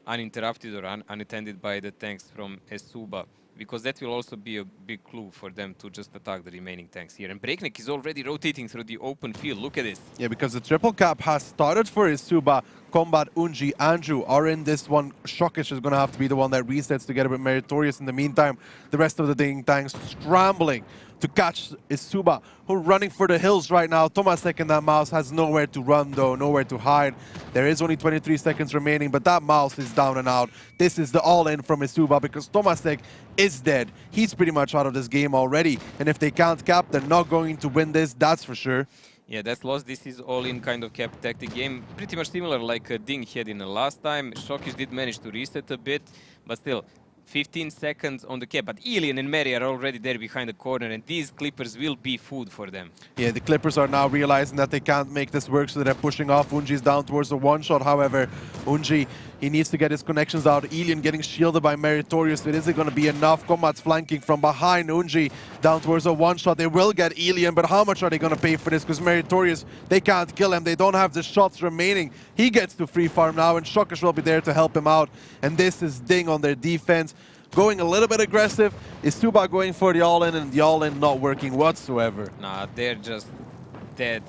uninterrupted or unattended by the tanks from eSuba. Because that will also be a big clue for them to just attack the remaining tanks here. And Breakneck is already rotating through the open field. Look at this. Yeah, because the triple cap has started for eSuba. Combat, Unji, Andrew are in this one. Shokish is going to have to be the one that resets together with Meritorious. In the meantime, the rest of the DiNG tanks scrambling to catch eSuba, who are running for the hills right now. Tomasek and that mouse has nowhere to run, though, nowhere to hide. There is only 23 seconds remaining, but that mouse is down and out. This is the all-in from eSuba because Tomasek is dead. He's pretty much out of this game already. And if they can't cap, they're not going to win this, that's for sure. Yeah, that's lost. This is all-in kind of cap tactic game. Pretty much similar like DiNG had in the last time. Shokish did manage to reset a bit, but still, 15 seconds on the cap. But Ilian and Mary are already there behind the corner, and these Clippers will be food for them. Yeah, the Clippers are now realizing that they can't make this work, so they're pushing off. Unji's down towards the one-shot. However, Unji, he needs to get his connections out. Ilian getting shielded by Meritorious, but is it going to be enough? Combat's flanking from behind. Unji down towards a one-shot. They will get Ilian, but how much are they going to pay for this? Because Meritorious, they can't kill him. They don't have the shots remaining. He gets to free farm now, and Shokish will be there to help him out. And this is DiNG on their defense, going a little bit aggressive. eSuba going for the all-in, and the all-in not working whatsoever. Nah, they're just dead,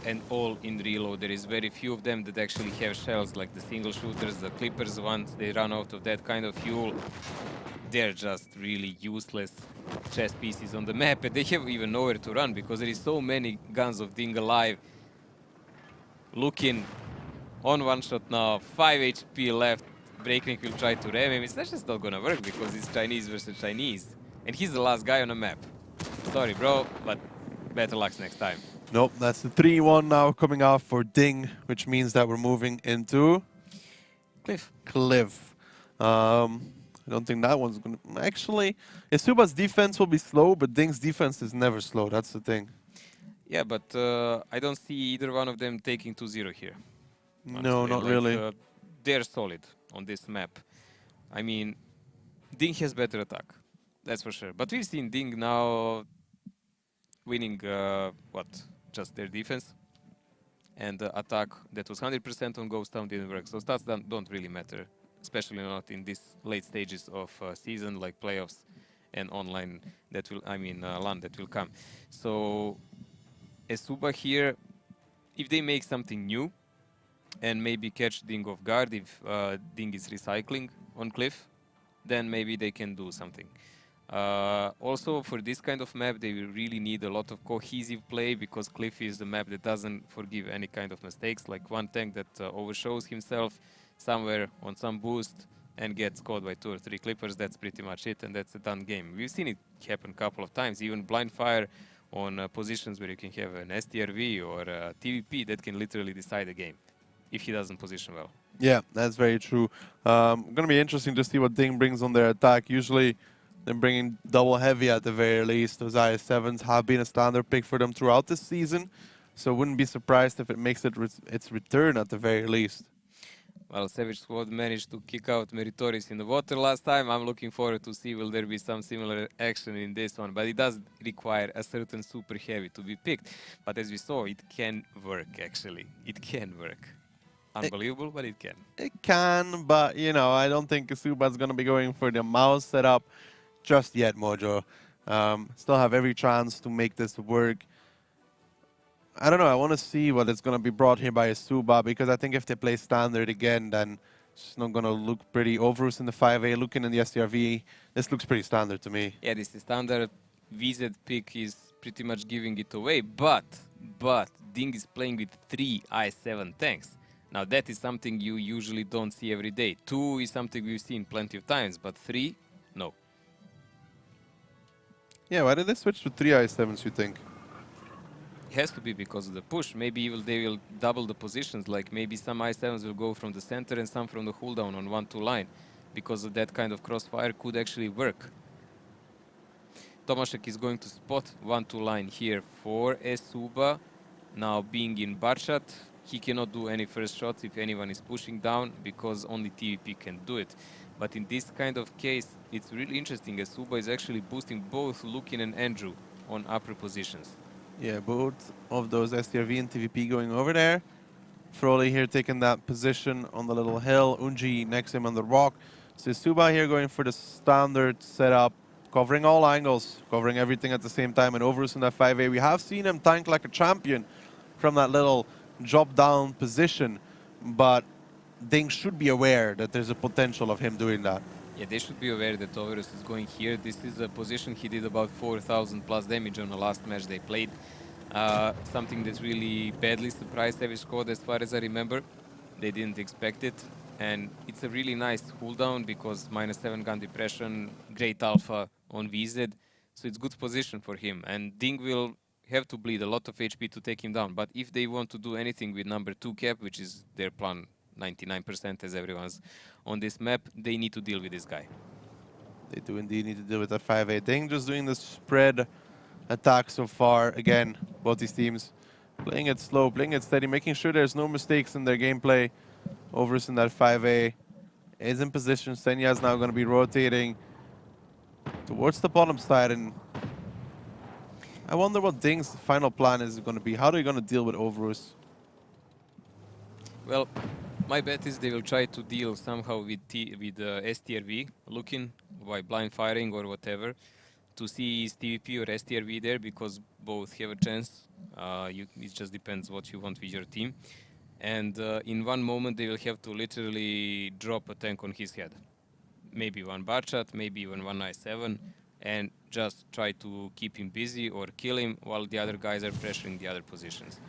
and all in reload. There is very few of them that actually have shells, like the single shooters, the Clippers. Once they run out of that kind of fuel, they're just really useless chess pieces on the map, and they have even nowhere to run because there is so many guns of DiNG alive. Looking on one shot now, 5 HP left. Breakneck will try to ram him. It's just not gonna work because it's Chinese versus Chinese, and he's the last guy on the map. Sorry, bro, but better luck next time. Nope, that's the 3-1 now coming out for DiNG, which means that we're moving into Cliff. Cliff. I don't think that one's going to... Actually, eSuba's defense will be slow, but DiNG's defense is never slow. That's the thing. Yeah, but I don't see either one of them taking 2-0 here. No, Honestly, not like really. they're solid on this map. I mean, DiNG has better attack, that's for sure. But we've seen DiNG now winning what? Just their defense and attack that was 100% on Ghost Town didn't work. So stats don't really matter, especially not in these late stages of season like playoffs and online that will, LAN that will come. So eSuba here, if they make something new and maybe catch DiNG off guard, if DiNG is recycling on Cliff, then maybe they can do something. Also, for this kind of map, they will really need a lot of cohesive play because Cliff is the map that doesn't forgive any kind of mistakes. Like one tank that overshows himself somewhere on some boost and gets caught by 2 or 3 clippers, that's pretty much it, and that's a done game. We've seen it happen a couple of times, even blind fire on positions where you can have an STRV or a TVP that can literally decide a game if he doesn't position well. Yeah, that's very true. Going to be interesting to see what DiNG brings on their attack. Usually, they're bringing double heavy at the very least. Those IS-7s have been a standard pick for them throughout this season, so wouldn't be surprised if it makes it its return at the very least. Well, Savage Squad managed to kick out Meritorious in the water last time. I'm looking forward to see will there be some similar action in this one, but it does require a certain super heavy to be picked. But as we saw, it can work actually. It can work. Unbelievable, but it can. It can, but you know, I don't think eSuba's going to be going for the mouse setup just yet, Mojo. Still have every chance to make this work. I don't know. I want to see what is going to be brought here by eSuba, because I think if they play standard again, then it's not going to look pretty. Overus in the 5A, looking in the STRV, this looks pretty standard to me. Yeah, this is standard. VZ pick is pretty much giving it away, but DiNG is playing with 3 i7 tanks. Now that is something you usually don't see every day. 2 is something we've seen plenty of times, but 3, no. Yeah, why did they switch to 3 i7s, you think? It has to be because of the push. Maybe they will double the positions, like maybe some i7s will go from the center and some from the cooldown on 1-2 line, because of that kind of crossfire could actually work. Tomaszek is going to spot 1-2 line here for eSuba. Now being in Barchat, he cannot do any first shots if anyone is pushing down, because only TVP can do it. But in this kind of case, it's really interesting. eSuba is actually boosting both Lukin and Andrew on upper positions. Yeah, both of those STRV and TVP going over there. Froley here taking that position on the little hill. Unji next to him on the rock. So eSuba here going for the standard setup, covering all angles, covering everything at the same time. And Overus in that 5A, we have seen him tank like a champion from that little drop-down position. But DiNG should be aware that there's a potential of him doing that. Yeah, they should be aware that Overus is going here. This is a position he did about 4,000 plus damage on the last match they played. Something that really badly surprised Savage Squad as far as I remember. They didn't expect it. And it's a really nice cooldown because -7 gun depression, great alpha on VZ. So it's good position for him. And DiNG will have to bleed a lot of HP to take him down. But if they want to do anything with number 2 cap, which is their plan 99% as everyone's on this map, they need to deal with this guy. They do indeed need to deal with that 5A. DiNG just doing the spread attack so far. Again, both these teams playing it slow, playing it steady, making sure there's no mistakes in their gameplay. Overus in that 5A is in position. Senya is now going to be rotating towards the bottom side, and I wonder what DiNG's final plan is going to be. How are they going to deal with Overus? Well, my bet is they will try to deal somehow with STRV, looking by blind firing or whatever, to see is TVP or STRV there, because both have a chance. It just depends what you want with your team. And in one moment they will have to literally drop a tank on his head. Maybe one Barchat, maybe even one i7, and just try to keep him busy or kill him while the other guys are pressuring the other positions.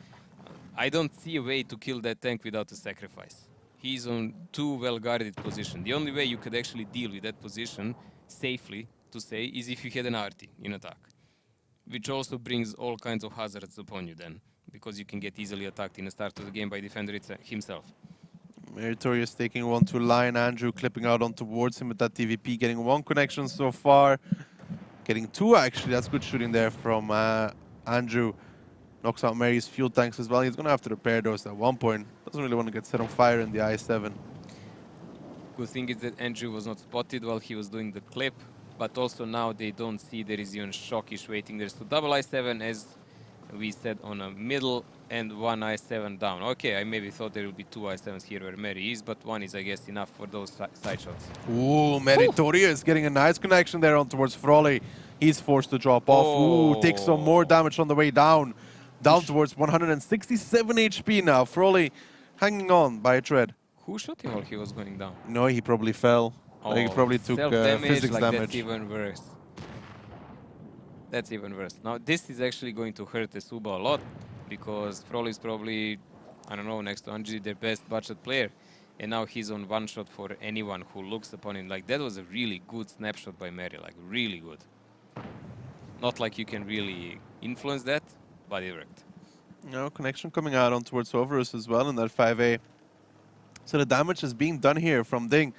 I don't see a way to kill that tank without a sacrifice. He's on 2 well-guarded positions. The only way you could actually deal with that position safely, to say, is if you had an arty in attack, which also brings all kinds of hazards upon you then, because you can get easily attacked in the start of the game by defender himself. Meritorious taking one to line. Andrew clipping out on towards him with that TVP, getting one connection so far. Getting two, actually. That's good shooting there from Andrew. Knocks out Mary's fuel tanks as well. He's going to have to repair those at one point. Doesn't really want to get set on fire in the I-7. Good thing is that Andrew was not spotted while he was doing the clip, but also now they don't see there is even Shockish waiting. There's two double I-7, as we said, on a middle and one I-7 down. Okay, I maybe thought there would be two I-7s here where Mary is, but one is, I guess, enough for those side shots. Ooh, Meritorious getting a nice connection there on towards Froley. He's forced to drop off. Ooh, takes some more damage on the way down. Down towards 167 HP now. Froley hanging on by a thread. Who shot him while he was going down? No, he probably fell. Oh, He probably took physics like damage. That's even worse. That's even worse. Now, this is actually going to hurt eSuba a lot, because Froley is probably, I don't know, next to Anji, their best budget player. And now he's on one shot for anyone who looks upon him. Like, that was a really good snapshot by Mary. Like, really good. Not like you can really influence that, but it worked. No, connection coming out on towards Overus as well in that 5A. So the damage is being done here from DiNG.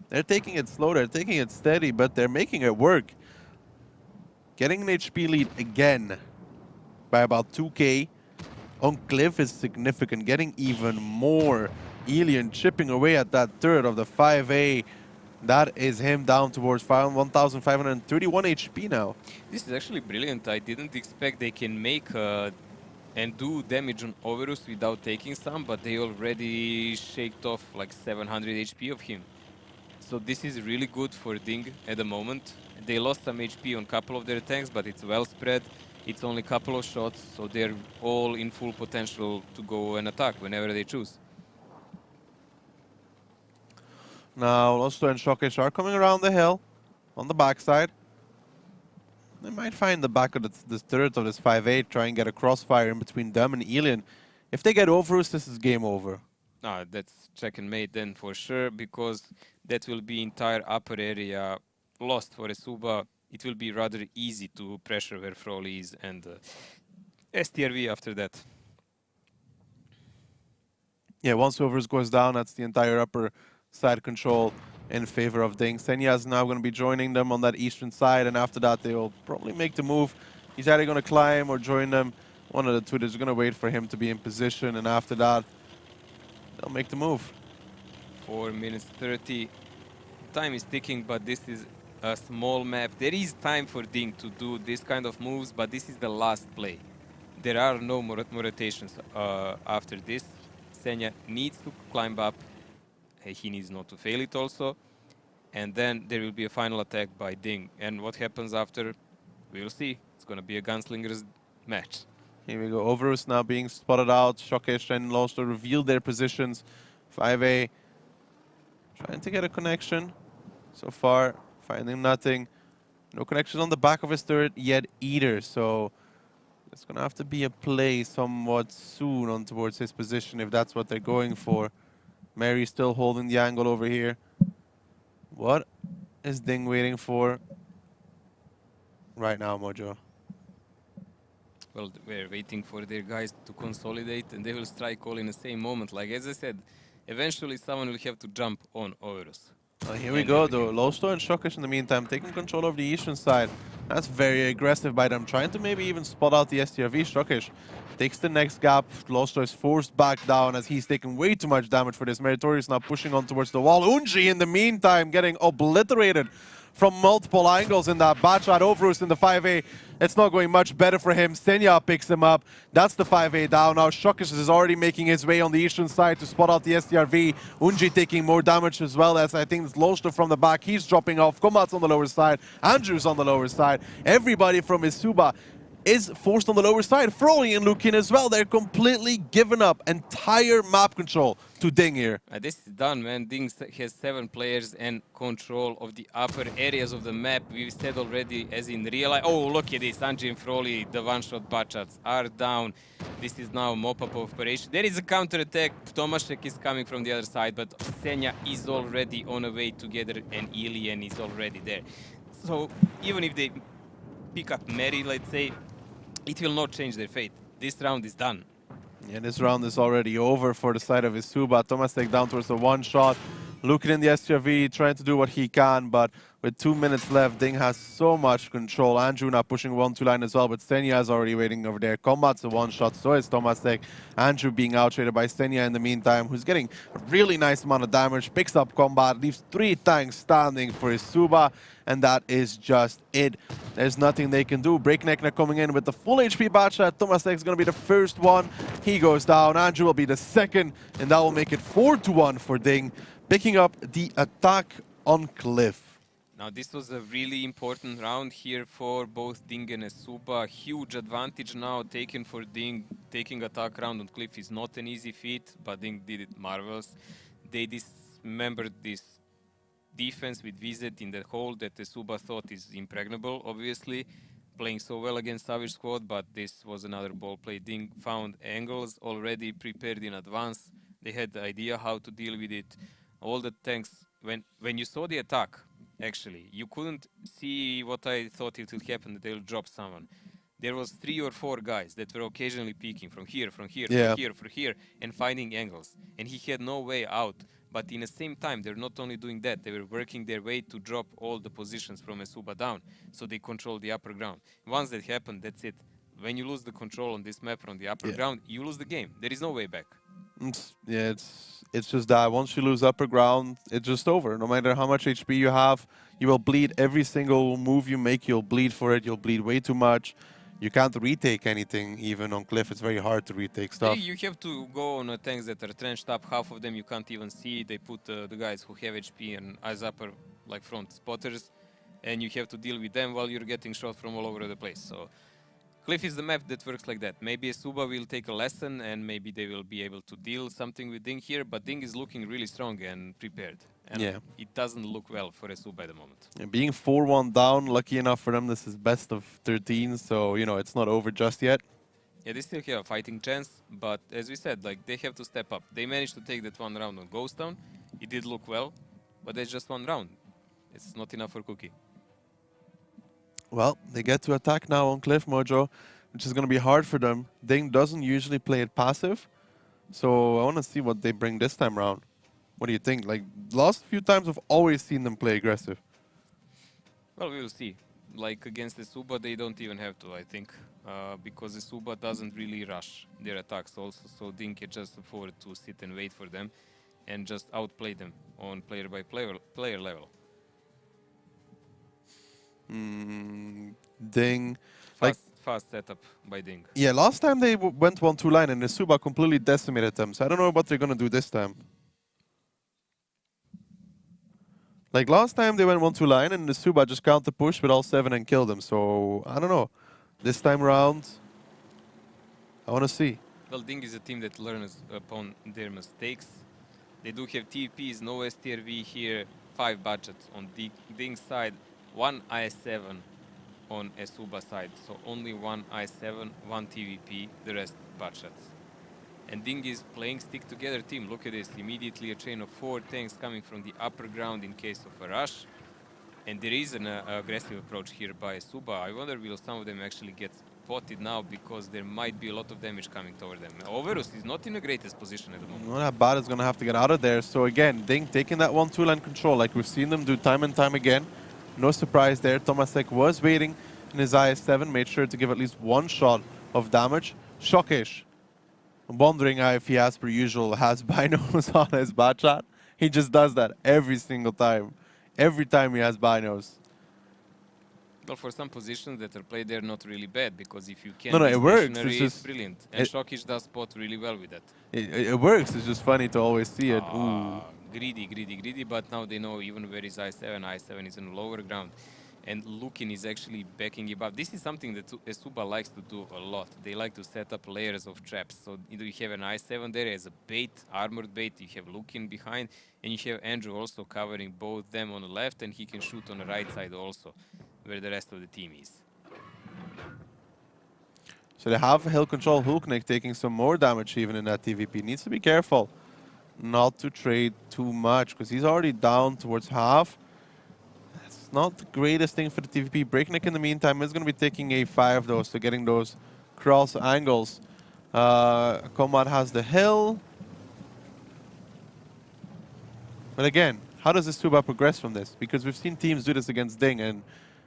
They're taking it slow, they're taking it steady, but they're making it work. Getting an HP lead again by about 2k on Cliff is significant. Getting even more. Elian chipping away at that third of the 5A. That is him down towards 1,531 HP now. This is actually brilliant. I didn't expect they can make and do damage on Overus without taking some, but they already shaked off like 700 HP of him. So this is really good for DiNG at the moment. They lost some HP on a couple of their tanks, but it's well spread. It's only a couple of shots, so they're all in full potential to go and attack whenever they choose. Now, Losto and Shockish are coming around the hill on the backside. They might find the back of this turret of this 5-8, try and get a crossfire in between them and Elian. If they get Overus, this is game over. No, that's check and mate then for sure, because that will be entire upper area lost for eSuba. It will be rather easy to pressure where Froley is and STRV after that. Yeah, once Overus goes down, that's the entire upper side control in favor of DiNG. Senya is now going to be joining them on that eastern side, and after that they will probably make the move. He's either going to climb or join them. One of the two is going to wait for him to be in position, and after that they'll make the move. 4 minutes 30. Time is ticking, but this is a small map. There is time for DiNG to do this kind of moves, but this is the last play. There are no more rotations after this. Senya needs to climb up. He needs not to fail it also. And then there will be a final attack by DiNG. And what happens after, we'll see. It's going to be a gunslinger's match. Here we go. Overus now being spotted out. Shockish and Losto reveal their positions. 5A trying to get a connection. So far, finding nothing. No connection on the back of his turret yet either. So it's going to have to be a play somewhat soon on towards his position if that's what they're going for. Mary still holding the angle over here. What is DiNG waiting for right now, Mojo? Well, we're waiting for their guys to consolidate, and they will strike all in the same moment. Like, as I said, eventually someone will have to jump on Overus. Here we go, though. Losto and Shockish in the meantime taking control of the eastern side. That's very aggressive by them, trying to maybe even spot out the STRV. Shockish takes the next gap. Losto is forced back down as he's taking way too much damage for this. Meritorious now pushing on towards the wall. Unji in the meantime getting obliterated from multiple angles in that bad shot. Overus in the 5A. It's not going much better for him. Senya picks him up. That's the 5A down. Now Shockish is already making his way on the eastern side to spot out the STRV. Unji taking more damage as well, as I think it's Losto from the back. He's dropping off. Komat's on the lower side. Andrew's on the lower side. Everybody from eSuba is forced on the lower side. Froley and Lukin as well. They're completely given up entire map control to DiNG here. This is done, man. DiNG has 7 players and control of the upper areas of the map. We've said already, as in real life. Oh, look at this. Anji and Froley, the one-shot butchots are down. This is now mop-up operation. There is a counter-attack. Tomaszek is coming from the other side, but Senya is already on a way together, and Elian is already there. So even if they pick up Mary, let's say, it will not change their fate. This round is done. Yeah, this round is already over for the side of eSuba. Tomasek down towards the one shot. Looking in the STRV, trying to do what he can, but with 2 minutes left, DiNG has so much control. Andrew now pushing 1-2 line as well, but Stenya is already waiting over there. Combat's a one shot, so is Tomasek. Andrew being outtraded by Stenya in the meantime, who's getting a really nice amount of damage, picks up Combat, leaves 3 tanks standing for eSuba, and that is just it. There's nothing they can do. Breakneck now coming in with the full HP Batchat. Tomasek is going to be the first one. He goes down. Andrew will be the second, and that will make it 4-1 for DiNG, picking up the attack on Cliff. Now this was a really important round here for both DiNG and eSuba. Huge advantage now taken for DiNG. Taking attack round on Cliff is not an easy feat, but DiNG did it marvelous. They dismembered this defense with Vizet in the hole that eSuba thought is impregnable, obviously. Playing so well against Savage Squad, but this was another ball play. DiNG found angles already prepared in advance. They had the idea how to deal with it. All the tanks, when you saw the attack, actually, you couldn't see what I thought it would happen, that they'll drop someone. There was 3 or 4 guys that were occasionally peeking from here, from here, Yeah. from here, from here, and finding angles. And he had no way out. But in the same time, they're not only doing that, they were working their way to drop all the positions from eSuba down, so they control the upper ground. Once that happened, that's it. When you lose the control on this map from the upper ground, you lose the game. There is no way back. Yeah, it's just that once you lose upper ground, it's just over. No matter how much HP you have, you will bleed every single move you make. You'll bleed for it. You'll bleed way too much. You can't retake anything, even on Cliff. It's very hard to retake stuff. You have to go on tanks that are trenched up. Half of them you can't even see. They put the guys who have HP and eyes upper, like front spotters, and you have to deal with them while you're getting shot from all over the place. So Cliff is the map that works like that. Maybe eSuba will take a lesson and maybe they will be able to deal something with DiNG here, but DiNG is looking really strong and prepared. And it doesn't look well for eSuba at the moment. And being 4-1 down, lucky enough for them, this is best of 13, so, you know, it's not over just yet. Yeah, they still have a fighting chance, but as we said, like, they have to step up. They managed to take that one round on Ghost Town. It did look well, but that's just one round. It's not enough for Cookie. Well, they get to attack now on Cliff Mojo, which is going to be hard for them. DiNG doesn't usually play it passive, so I want to see what they bring this time around. What do you think? Like, last few times I've always seen them play aggressive. Well, we will see. Like, against eSuba, they don't even have to, I think, because eSuba doesn't really rush their attacks also, so DiNG can just afford to sit and wait for them and just outplay them on player level. DiNG. Fast setup by DiNG. Yeah, last time they went 1-2 line and eSuba completely decimated them, so I don't know what they're going to do this time. Like last time they went 1-2 line and eSuba just counter push with all 7 and killed them, so I don't know. This time around, I want to see. Well, DiNG is a team that learns upon their mistakes. They do have TVPs, no STRV here, 5 budgets on DiNG side, 1 IS-7 on eSuba side. So only 1 IS-7, 1 TVP, the rest budgets. And DiNG is playing stick-together team. Look at this, immediately a chain of 4 tanks coming from the upper ground in case of a rush. And there is an aggressive approach here by eSuba. I wonder will some of them actually get spotted now, because there might be a lot of damage coming toward them. Overus is not in the greatest position at the moment. Well, that bot is going to have to get out of there. So again, DiNG taking that 1-2 line control like we've seen them do time and time again. No surprise there. Tomasek was waiting in his IS-7, made sure to give at least 1 shot of damage. Shockish. I'm wondering if he, as per usual, has binos on his Batchat. He just does that every single time. Every time he has binos. Well, for some positions that are played, they're not really bad, because if you can, No, it works. It's just brilliant. And Shockish does spot really well with that. It works. It's just funny to always see it. Ooh. Greedy, but now they know even where is I-7. I-7 is on lower ground. And Lukin is actually backing him up. This is something that eSuba likes to do a lot. They like to set up layers of traps. So either you have an I-7 there as a bait, armored bait, you have Lukin behind, and you have Andrew also covering both them on the left, and he can shoot on the right side also, where the rest of the team is. So they have Hill Control Hulknik taking some more damage even in that TVP. Needs to be careful not to trade too much, because he's already down towards half. That's not the greatest thing for the TVP. Breakneck in the meantime is going to be taking A5 though, so getting those cross angles. Komad has the hill. But again, how does eSuba progress from this? Because we've seen teams do this against DiNG, and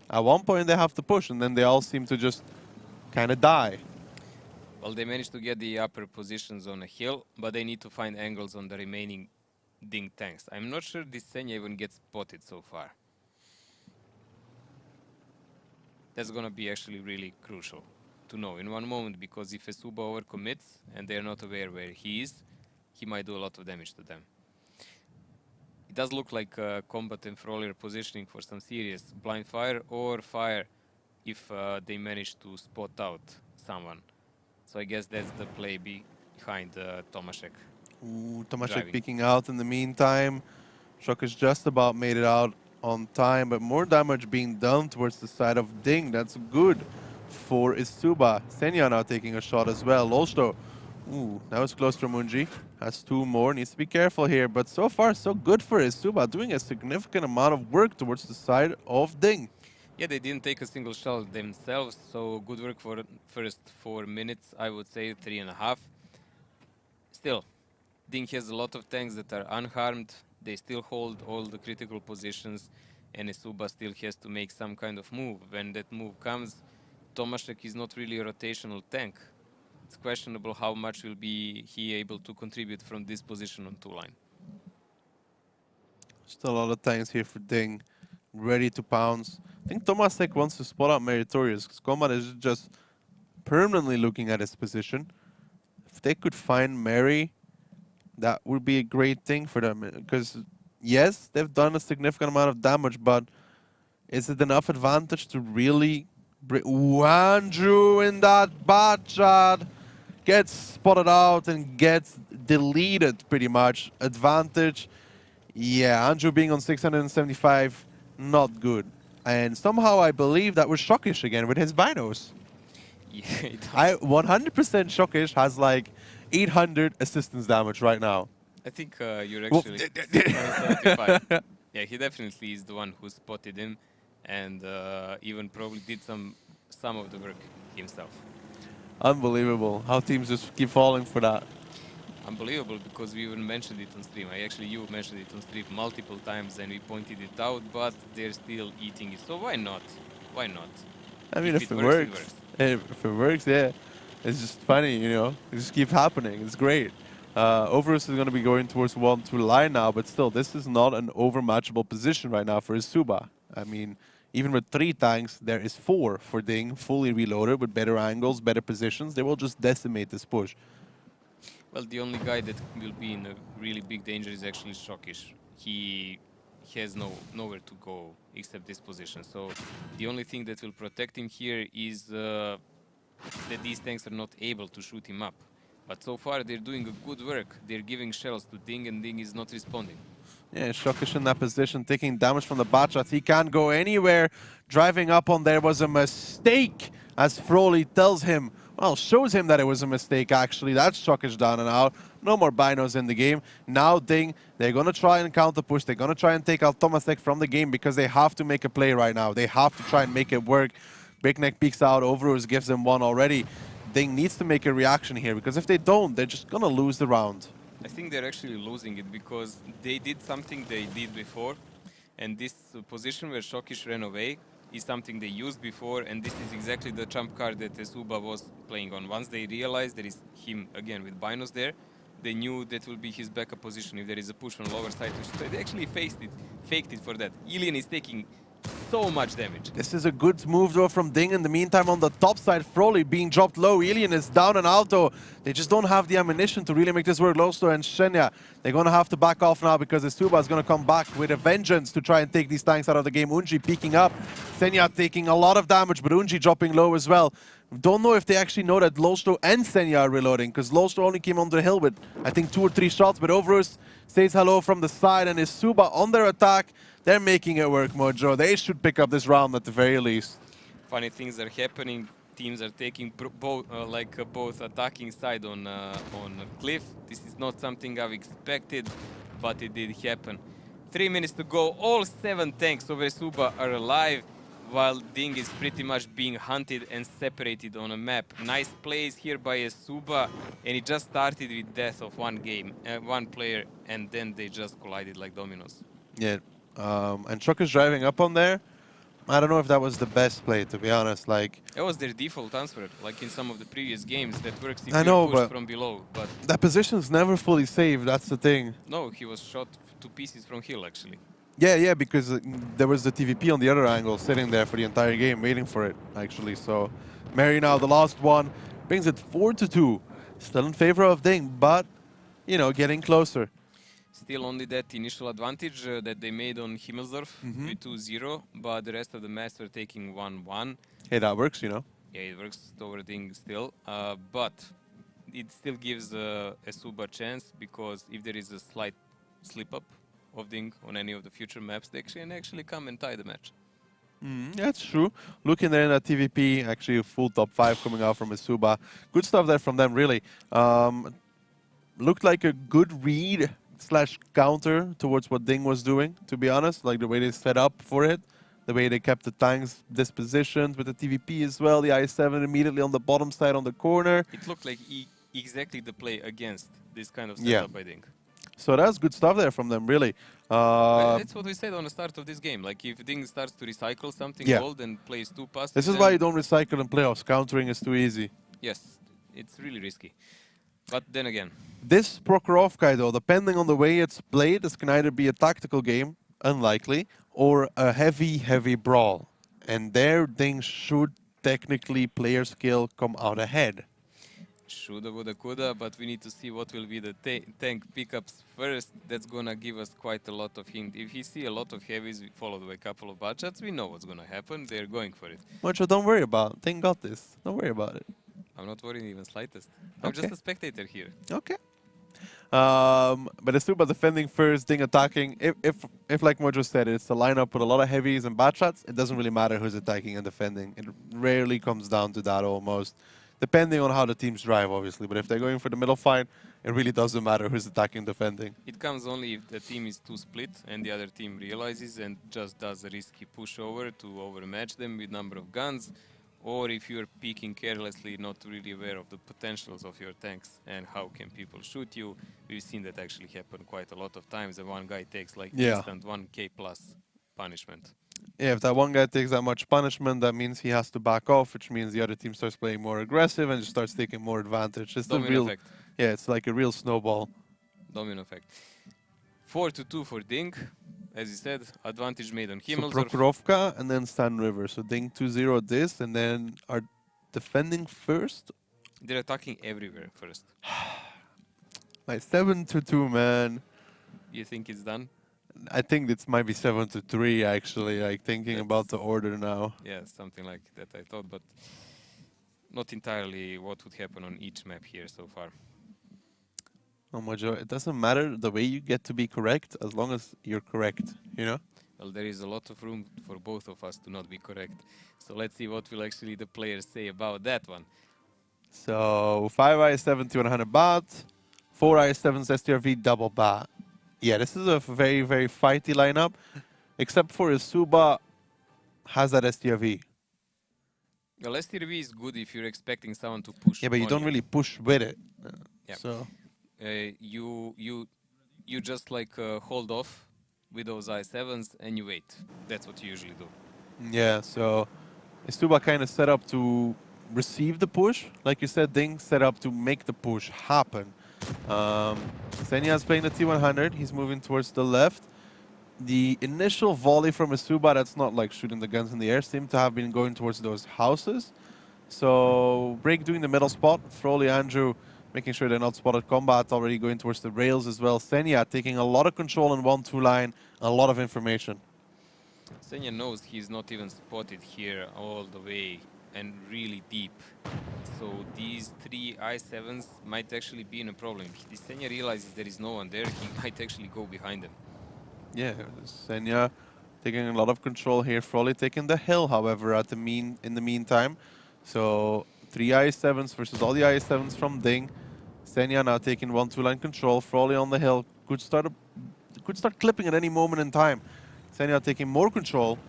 at one point they have to push, and then they all seem to just kind of die. Well, they managed to get the upper positions on a hill, but they need to find angles on the remaining DiNG tanks. I'm not sure this Senya even gets spotted so far. That's gonna be actually really crucial to know in one moment, because if eSuba overcommits and they're not aware where he is, he might do a lot of damage to them. It does look like Combat and Frolier positioning for some serious blind fire or fire if they manage to spot out someone. So I guess that's the play behind Tomaszek. Ooh, Tomaszek Driving. peeking out in the meantime. Shockers just about made it out on time, but more damage being done towards the side of DiNG. That's good for eSuba. Senya now taking a shot as well. Lolsto, ooh, that was close from Unji. Has two more, needs to be careful here, but so far so good for eSuba, doing a significant amount of work towards the side of DiNG. Yeah, they didn't take a single shell themselves, so good work for first 4 minutes, I would say 3.5. Still, DiNG has a lot of tanks that are unharmed. They still hold all the critical positions, and eSuba still has to make some kind of move. When that move comes, Tomaszek is not really a rotational tank. It's questionable how much will be he able to contribute from this position on 2-line. Still a lot of tanks here for DiNG, ready to pounce. I think Tomaszek wants to spot out Meritorious, because Kombat is just permanently looking at his position. If they could find Mary, that would be a great thing for them. Because, yes, they've done a significant amount of damage, but is it enough advantage to really bring... Ooh, Andrew in that bad shot gets spotted out and gets deleted, pretty much. Advantage. Yeah, Andrew being on 675, not good. And somehow I believe that was Shockish again with his binos. Yeah, it does. 100% Shockish has like 800 assistance damage right now. I think you're actually 675. Yeah, he definitely is the one who spotted him, and even probably did some of the work himself. Unbelievable how teams just keep falling for that. Unbelievable, because we even mentioned it on stream. You mentioned it on stream multiple times, and we pointed it out, but they're still eating it. So why not? Why not? I mean, if it it works. works. If it works, yeah. It's just funny, you know. It just keeps happening. It's great. Overus is going to be going towards 1-2 line now, but still, this is not an overmatchable position right now for eSuba. I mean, even with 3 tanks, there is 4 for DiNG, fully reloaded with better angles, better positions. They will just decimate this push. Well, the only guy that will be in a really big danger is actually Shockish. He has nowhere to go except this position. So the only thing that will protect him here is that these tanks are not able to shoot him up. But so far they're doing a good work. They're giving shells to DiNG, and DiNG is not responding. Yeah, Shockish in that position, taking damage from the bat shots. He can't go anywhere. Driving up on there was a mistake, as Froly tells him. Well, shows him that it was a mistake, actually. That's Shockish down and out. No more binos in the game. Now DiNG, they're going to try and counter push. They're going to try and take out Tomaszek from the game because they have to make a play right now. They have to try and make it work. Breakneck peeks out. Overus gives them one already. DiNG needs to make a reaction here, because if they don't, they're just going to lose the round. I think they're actually losing it because they did something they did before, and this position where Shockish ran away is something they used before, and this is exactly the trump card that eSuba was playing on. Once they realized there is him again with binos there, they knew that will be his backup position if there is a push on lower side. They actually faked it for that. Ilian is taking so much damage. This is a good move though from DiNG. In the meantime, on the top side, Froly being dropped low. Ilian is down and out though. They just don't have the ammunition to really make this work. Losto and Shenya, they're going to have to back off now because eSuba is going to come back with a vengeance to try and take these tanks out of the game. Unji peeking up. Senya taking a lot of damage, but Unji dropping low as well. Don't know if they actually know that Losto and Senya are reloading, because Losto only came on the hill with, I think, 2 or 3 shots, but Overus says hello from the side, and eSuba on their attack. They're making it work, Mojo. They should pick up this round at the very least. Funny things are happening. Teams are taking both attacking side on Cliff. This is not something I've expected, but it did happen. 3 minutes to go. All 7 tanks of eSuba are alive. while DiNG is pretty much being hunted and separated on a map. Nice plays here by eSuba, and it just started with death of one player, and then they just collided like dominoes. Yeah. And Shock is driving up on there. I don't know if that was the best play, to be honest. Like, That was their default answer, like in some of the previous games. That works if I you're know, pushed but from below, but that position's never fully saved. That's the thing. no, he was shot to pieces from hill, actually. Yeah, yeah, because there was the TVP on the other angle sitting there for the entire game, waiting for it, actually. So, Mary now, the last one, brings it 4-2. Still in favor of DiNG, but, you know, getting closer. Still only that initial advantage that they made on Himmelsdorf with 2-0, but the rest of the match were taking 1-1. Hey, that works, you know. Yeah, it works toward DiNG still, but it still gives eSuba a chance, because if there is a slight slip-up of DiNG on any of the future maps, they can actually come and tie the match. That's true. Looking there in that TVP, actually a full top 5 coming out from eSuba. Good stuff there from them, really. Looked like a good read / counter towards what DiNG was doing, to be honest. Like the way they set up for it, the way they kept the tanks dispositioned with the TVP as well, the I7 immediately on the bottom side on the corner. It looked like exactly the play against this kind of setup, I think. So that's good stuff there from them, really. That's what we said on the start of this game. Like, if DiNG starts to recycle something old and plays too passes... This is why you don't recycle in playoffs. Countering is too easy. Yes, it's really risky. But then again... This Prokhorovka, though, depending on the way it's played, this can either be a tactical game, unlikely, or a heavy, heavy brawl. And there, DiNG should technically, player skill, come out ahead. Shoulda, woulda, coulda, but we need to see what will be the tank pickups first. That's gonna give us quite a lot of hint. If we see a lot of heavies followed by a couple of budgets, we know what's gonna happen. They're going for it. Macho, don't worry about it. DiNG got this. Don't worry about it. I'm not worried even slightest. I'm just a spectator here. Okay. But eSuba defending first, DiNG attacking. If like Mojo said, it's a lineup with a lot of heavies and bad shots, it doesn't really matter who's attacking and defending. It rarely comes down to that almost. Depending on how the teams drive, obviously. But if they're going for the middle fight, it really doesn't matter who's attacking, defending. It comes only if the team is too split and the other team realizes and just does a risky pushover to overmatch them with number of guns, or if you're peeking carelessly, not really aware of the potentials of your tanks and how can people shoot you. We've seen that actually happen quite a lot of times, and one guy takes like instant 1k plus punishment. Yeah, if that one guy takes that much punishment, that means he has to back off, which means the other team starts playing more aggressive and just starts taking more advantage. It's Domino effect. Yeah, it's like a real snowball. Domino effect. 4-2 for DiNG. As you said, advantage made on So Himmelsdorf. Prokhorovka and then Stan River. So DiNG 2-0 this, and then are defending first. They're attacking everywhere first. Like 7-2, man. You think it's done? I think this might be 7-3 actually. Like thinking about the order now. Yeah, something like that I thought, but not entirely what would happen on each map here so far. Oh, Mojo, it doesn't matter the way you get to be correct as long as you're correct, you know? Well, there is a lot of room for both of us to not be correct. So let's see what will actually the players say about that one. So 5 IS-7 to 100 baht, 4 IS-7s STRV double baht. Yeah, this is a very, very fighty lineup, except for eSuba has that STRV. Well, STRV is good if you're expecting someone to push. Yeah, but you don't really push with it. Yeah. So you just like hold off with those I7s and you wait. That's what you usually do. yeah, so eSuba kind of set up to receive the push. Like you said, DiNG set up to make the push happen. Senya's playing the T100. He's moving towards the left. The initial volley from eSuba, that's not like shooting the guns in the air, seemed to have been going towards those houses. So Break doing the middle spot. Froley, Andrew making sure they're not spotted combat, already going towards the rails as well. Senya taking a lot of control in 1-2 line, a lot of information. Senya knows he's not even spotted here all the way and really deep. So these 3 I7s might actually be in a problem. If Senya realizes there is no one there, he might actually go behind them. Yeah, Senya taking a lot of control here. Froley taking the hill, however, in the meantime. So 3 I7s versus all the I7s from DiNG. Senya now taking 1-2 line control. Froley on the hill could start clipping at any moment in time. Senya taking more control.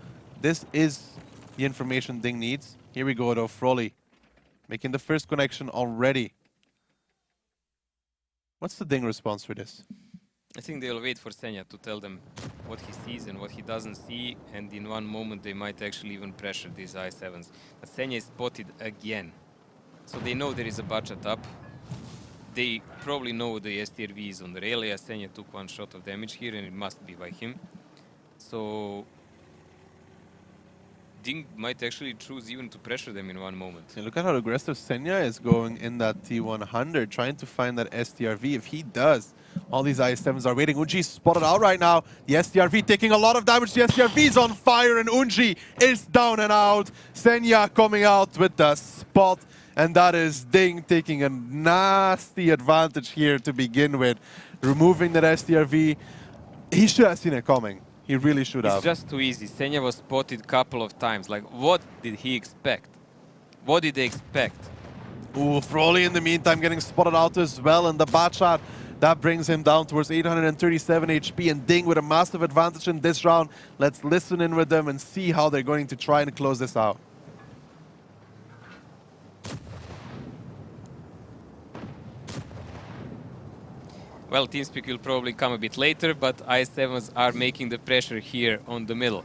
This is the information DiNG needs. Here we go though, Froley making the first connection already. What's the DiNG response for this? I think they'll wait for Senya to tell them what he sees and what he doesn't see, and in one moment they might actually even pressure these I7s. But Senya is spotted again. So they know there is a budget up. They probably know the STRV is on the relay, as Senya took one shot of damage here, and it must be by him. So DiNG might actually choose even to pressure them in one moment. Yeah, look at how aggressive Senya is going in that T100, trying to find that STRV. If he does, all these I7s are waiting. Unji's spotted out right now. The STRV taking a lot of damage. The STRV is on fire, and Unji is down and out. Senya coming out with the spot. And that is DiNG taking a nasty advantage here to begin with. Removing that STRV. He should have seen it coming. He really should have. It's just too easy. Senya was spotted a couple of times. Like, what did he expect? What did they expect? Ooh, Froley in the meantime getting spotted out as well. And the bad shot, that brings him down towards 837 HP. And DiNG with a massive advantage in this round. Let's listen in with them and see how they're going to try and close this out. Well, TeamSpeak will probably come a bit later, but I7s are making the pressure here on the middle.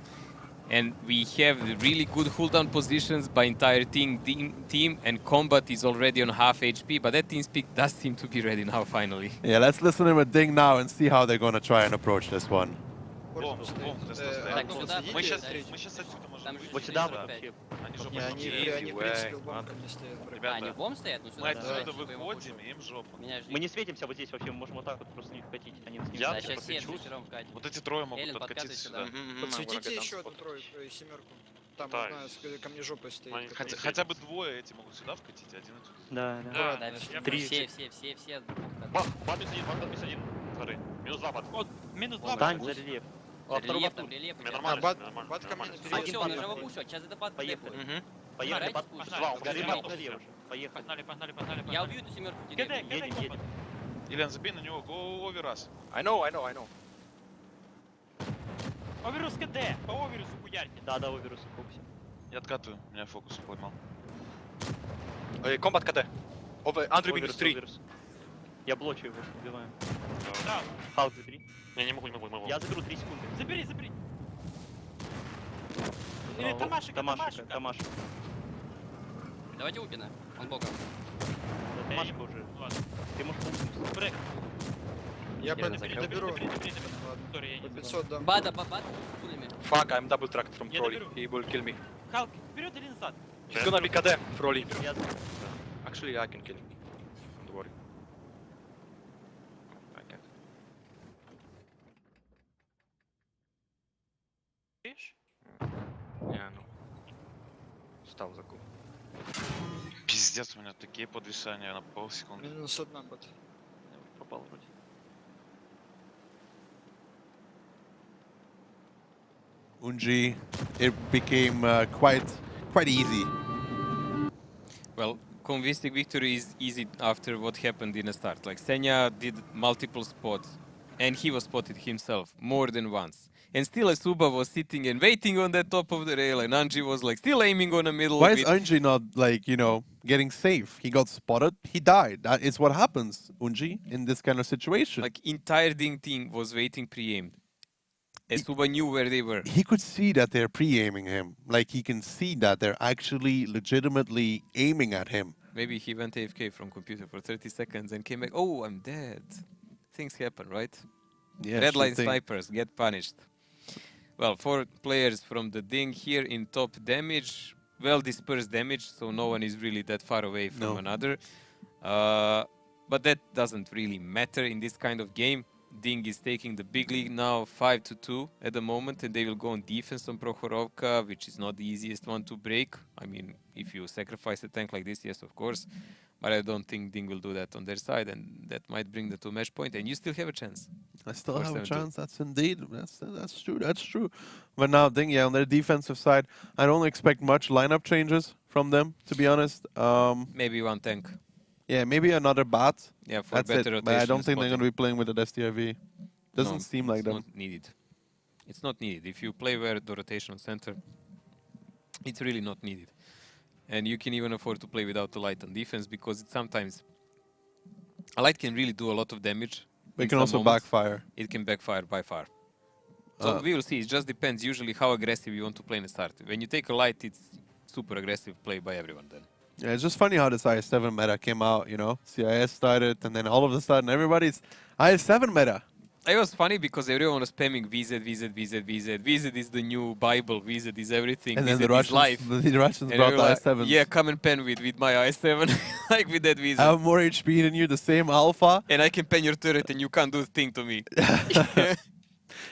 And we have really good cooldown positions by entire team, and Combat is already on half HP, but that TeamSpeak does seem to be ready now, finally. Yeah, let's listen in with DiNG now and see how they're going to try and approach this one. Вот сюда вообще. Они жопу Не, они, в принципе, в бомбе не стоят. Они в бомб стоят? Ну, Мы сюда отсюда давайте, выходим, им жопу. Мы не светимся вот здесь вообще, мы можем вот так вот просто не вкатить. Они нас не Да, видят. сейчас все шестером вкатим. Вот эти трое могут Эллен, подкатиться подкатывай сюда. Подсветите еще одну тройку и семерку. Там одна ко мне жопой стоит. Хотя бы двое эти могут сюда вкатить, один и тут. Да, Три. все. Бат минус один. Смотри. Минус два бат. Минус два. Тань за рельеф. Рельеф там, рельеф. Мне нормально, бат нормально. ко мне А наперед. все, он уже вопушил, сейчас это бат Поехали. депует. Поехали. Бат Два, он горит налево. Поехали. Я убью эту семерку. Едем. Ильян, забей на него, go оверас. I know. Оверус КД, по оверусу хуярьте. Да, оверус в фокусе. Я откатываю, меня фокус поймал. Combat KT. Under minus 3. Я блочу его, убиваем. Да. Хаус забери. Я не могу. Я заберу 3 секунды. Забери. Или Тамашика. Давайте Упина, он боком. Тамашка уже. Ладно. Ты можешь помнить. Брейк. Я Забери, доберу. Сори, я По не 500 дам. Бада, с пулями. Fuck, I'm double tracked from Я Froley. доберу. He will kill me. Халк, вперед или назад? He's gonna be KD, Froley. Я Actually, I can kill him. Don't worry. I can't. Видишь? Yeah, no. Стал за кул. Пиздец, у меня такие подвисания на полсекунды. Минус одна бот. Попал вроде. Unji, it became quite easy. Well, convincing victory is easy after what happened in the start. Like, Senya did multiple spots, and he was spotted himself more than once. And still eSuba was sitting and waiting on the top of the rail, and Anji was like still aiming on the middle. Why is Unji not, like, you know, getting safe? He got spotted, he died. That is what happens, Unji, in this kind of situation. Like, entire DiNG team was waiting pre-aimed. eSuba knew where they were. He could see that they're pre-aiming him. Like, he can see that they're actually legitimately aiming at him. Maybe he went AFK from computer for 30 seconds and came back. Oh, I'm dead. Things happen, right? Yeah, Red sure line thing. snipers get punished. Well, 4 players from the DiNG here in top damage. Well dispersed damage, so no one is really that far away from another. But that doesn't really matter in this kind of game. DiNG is taking the big lead now, 5-2 at the moment, and they will go on defense on Prokhorovka, which is not the easiest one to break. I mean, if you sacrifice a tank like this, yes, of course. But I don't think DiNG will do that on their side, and that might bring the 2 match point, and you still have a chance. I still Or have a 7-2. chance. That's indeed. That's true. That's true. But now, DiNG, yeah, on their defensive side, I don't expect much lineup changes from them, to be honest. Maybe one tank. Yeah, maybe another bat. Yeah, for That's better it. But I rotation don't think they're going to spotting. be playing with the STRV. Doesn't No, seem like it's them. not needed. It's not needed. If you play where the rotation center, it's really not needed. And you can even afford to play without the light on defense because it sometimes a light can really do a lot of damage. But it in can some also moments. backfire. It can backfire by far. So we will see. It just depends usually how aggressive you want to play in the start. When you take a light, it's super aggressive play by everyone then. Yeah, it's just funny how this IS-7 meta came out, you know? CIS started, and then all of a sudden everybody's IS-7 meta. It was funny because everyone was spamming VZ, VZ, VZ, VZ. VZ is the new Bible. VZ is everything. And then VZ the is life. Russians And brought we the were like, IS-7s. yeah, come and pen with my IS-7, like with that VZ. I have more HP than you, the same alpha. And I can pen your turret and you can't do a thing to me.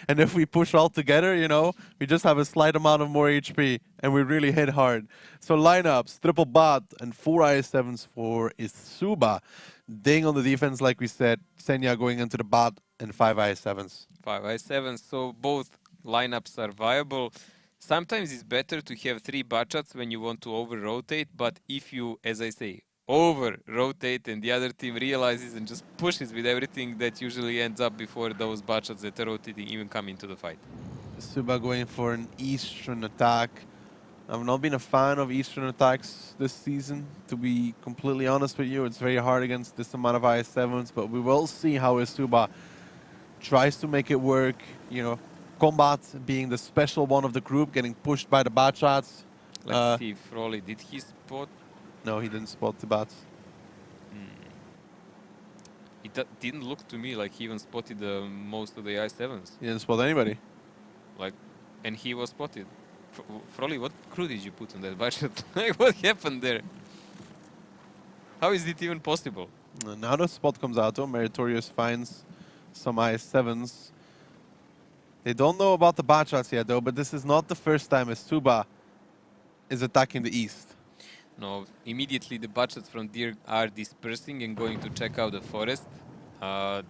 And if we push all together, you know, we just have a slight amount of more HP, and we really hit hard. So lineups, triple bot, and 4 IS-7s for eSuba. DiNG on the defense, like we said. Senya going into the bot, and 5 IS-7s. 5 I7, so both lineups are viable. Sometimes it's better to have 3 butchots when you want to over-rotate, but if you, as I say, over-rotate and the other team realizes and just pushes with everything, that usually ends up before those butchots that are rotating even come into the fight. eSuba going for an Eastern attack. I've not been a fan of Eastern attacks this season, to be completely honest with you. It's very hard against this amount of IS-7s, but we will see how eSuba tries to make it work. You know, Combat being the special one of the group, getting pushed by the bad shots. Let's see if Rolly, did he spot? No, he didn't spot the bats. It didn't look to me like he even spotted most of the I7s. He didn't spot anybody. Like, and he was spotted. Frolly, what crew did you put on that budget? Like, what happened there? How is it even possible? Now the spot comes out, though. Meritorious finds some IS-7s. They don't know about the bad shots yet, though, but this is not the first time eSuba is attacking the east. No, immediately the budgets from DiNG are dispersing and going to check out the forest.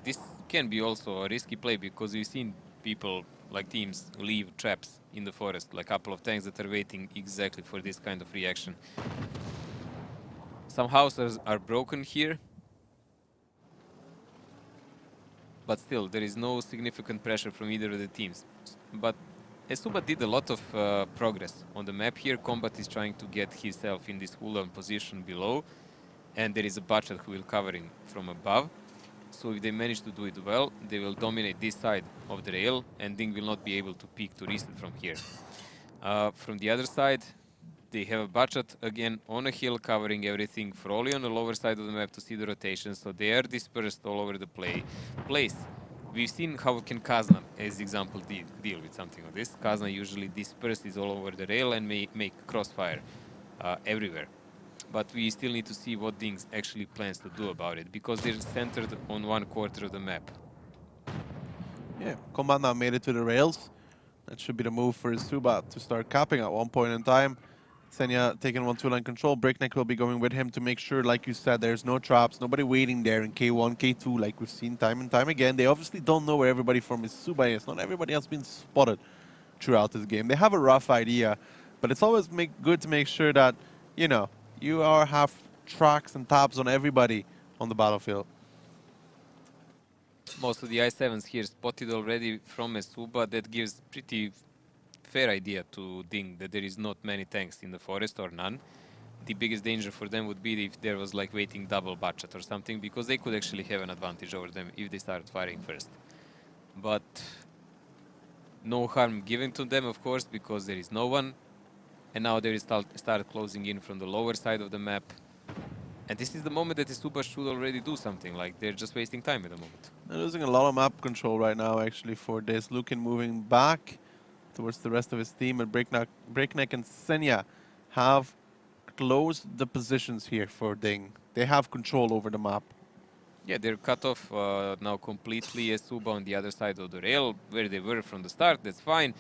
This can be also a risky play because we've seen people, like teams, leave traps in the forest, like a couple of tanks that are waiting exactly for this kind of reaction. Some houses are broken here, but still there is no significant pressure from either of the teams. But eSuba did a lot of progress on the map here. Combat is trying to get himself in this cooldown position below, and there is a budget who will cover him from above. So if they manage to do it well, they will dominate this side of the rail, and DiNG will not be able to peek to reset from here. From the other side, they have a budget again on a hill covering everything. Frolly on the lower side of the map to see the rotation, so they are dispersed all over the place. We've seen how can Kazna, as example, deal with something like this. Kazna usually disperses all over the rail and make crossfire everywhere. But we still need to see what DiNG actually plans to do about it, because they're centered on 1/4 of the map. Yeah, Combat now made it to the rails. That should be the move for eSuba to start capping at one point in time. Senya taking 1-2 line control. Breakneck will be going with him to make sure, like you said, there's no traps, nobody waiting there in K1, K2, like we've seen time and time again. They obviously don't know where everybody from eSuba is. Not everybody has been spotted throughout this game. They have a rough idea, but it's always good to make sure that, you know, you have tracks and tabs on everybody on the battlefield. Most of the I7s here spotted already from eSuba. That gives pretty fair idea to DiNG that there is not many tanks in the forest or none. The biggest danger for them would be if there was like waiting double budget or something, because they could actually have an advantage over them if they start firing first. But no harm given to them, of course, because there is no one. And now they start closing in from the lower side of the map. And this is the moment that eSuba should already do something, like they're just wasting time at the moment. They're losing a lot of map control right now, actually, for this. Lukin moving back towards the rest of his team, and Breakneck and Senya have closed the positions here for DiNG. They have control over the map. Yeah, they're cut off now completely. eSuba on the other side of the rail, where they were from the start, that's fine.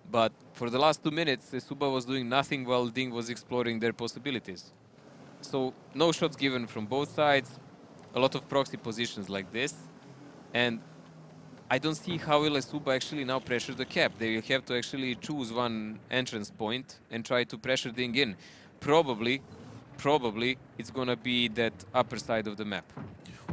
But for the last 2 minutes, eSuba was doing nothing while DiNG was exploring their possibilities. So no shots given from both sides, a lot of proxy positions like this, and I don't see how will eSuba actually now pressure the cap. They will have to actually choose one entrance point and try to pressure DiNG in. Probably it's gonna be that upper side of the map.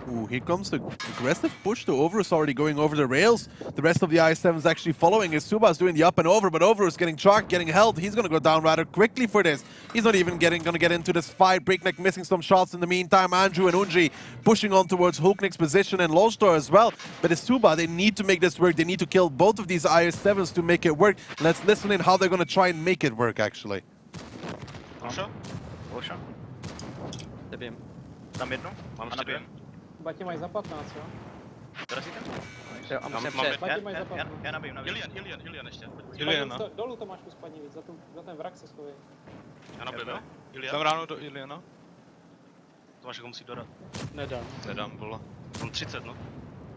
Ooh, here comes the aggressive push to Over. Is already going over the rails. The rest of the I7 is actually following. eSuba is doing the up and over, but Over is getting charged, getting held. He's going to go down rather quickly for this. He's not even going to get into this fight. Breakneck missing some shots in the meantime. Andrew and Unji pushing on towards Hulknick's position and Lostor as well. But eSuba, they need to make this work. They need to kill both of these I7s to make it work. Let's listen in how they're going to try and make it work, actually. Oša? Oša. Zabijem. Tam jednu? Mám A ještě nabijem. Batě mají za 15, jo? Dorazíte? Jo, a musím mám- přejet. Batě mají za 15. Já nabijím. Ilian ještě. Iliana. Dolů Tomášku spadni víc, za ten vrak se schovej. Já nabiju, jo? Dám Ilian, ráno do Iliana. Tomášek ho musí dodat. Nedám. Nedám, vole. Mám 30, no.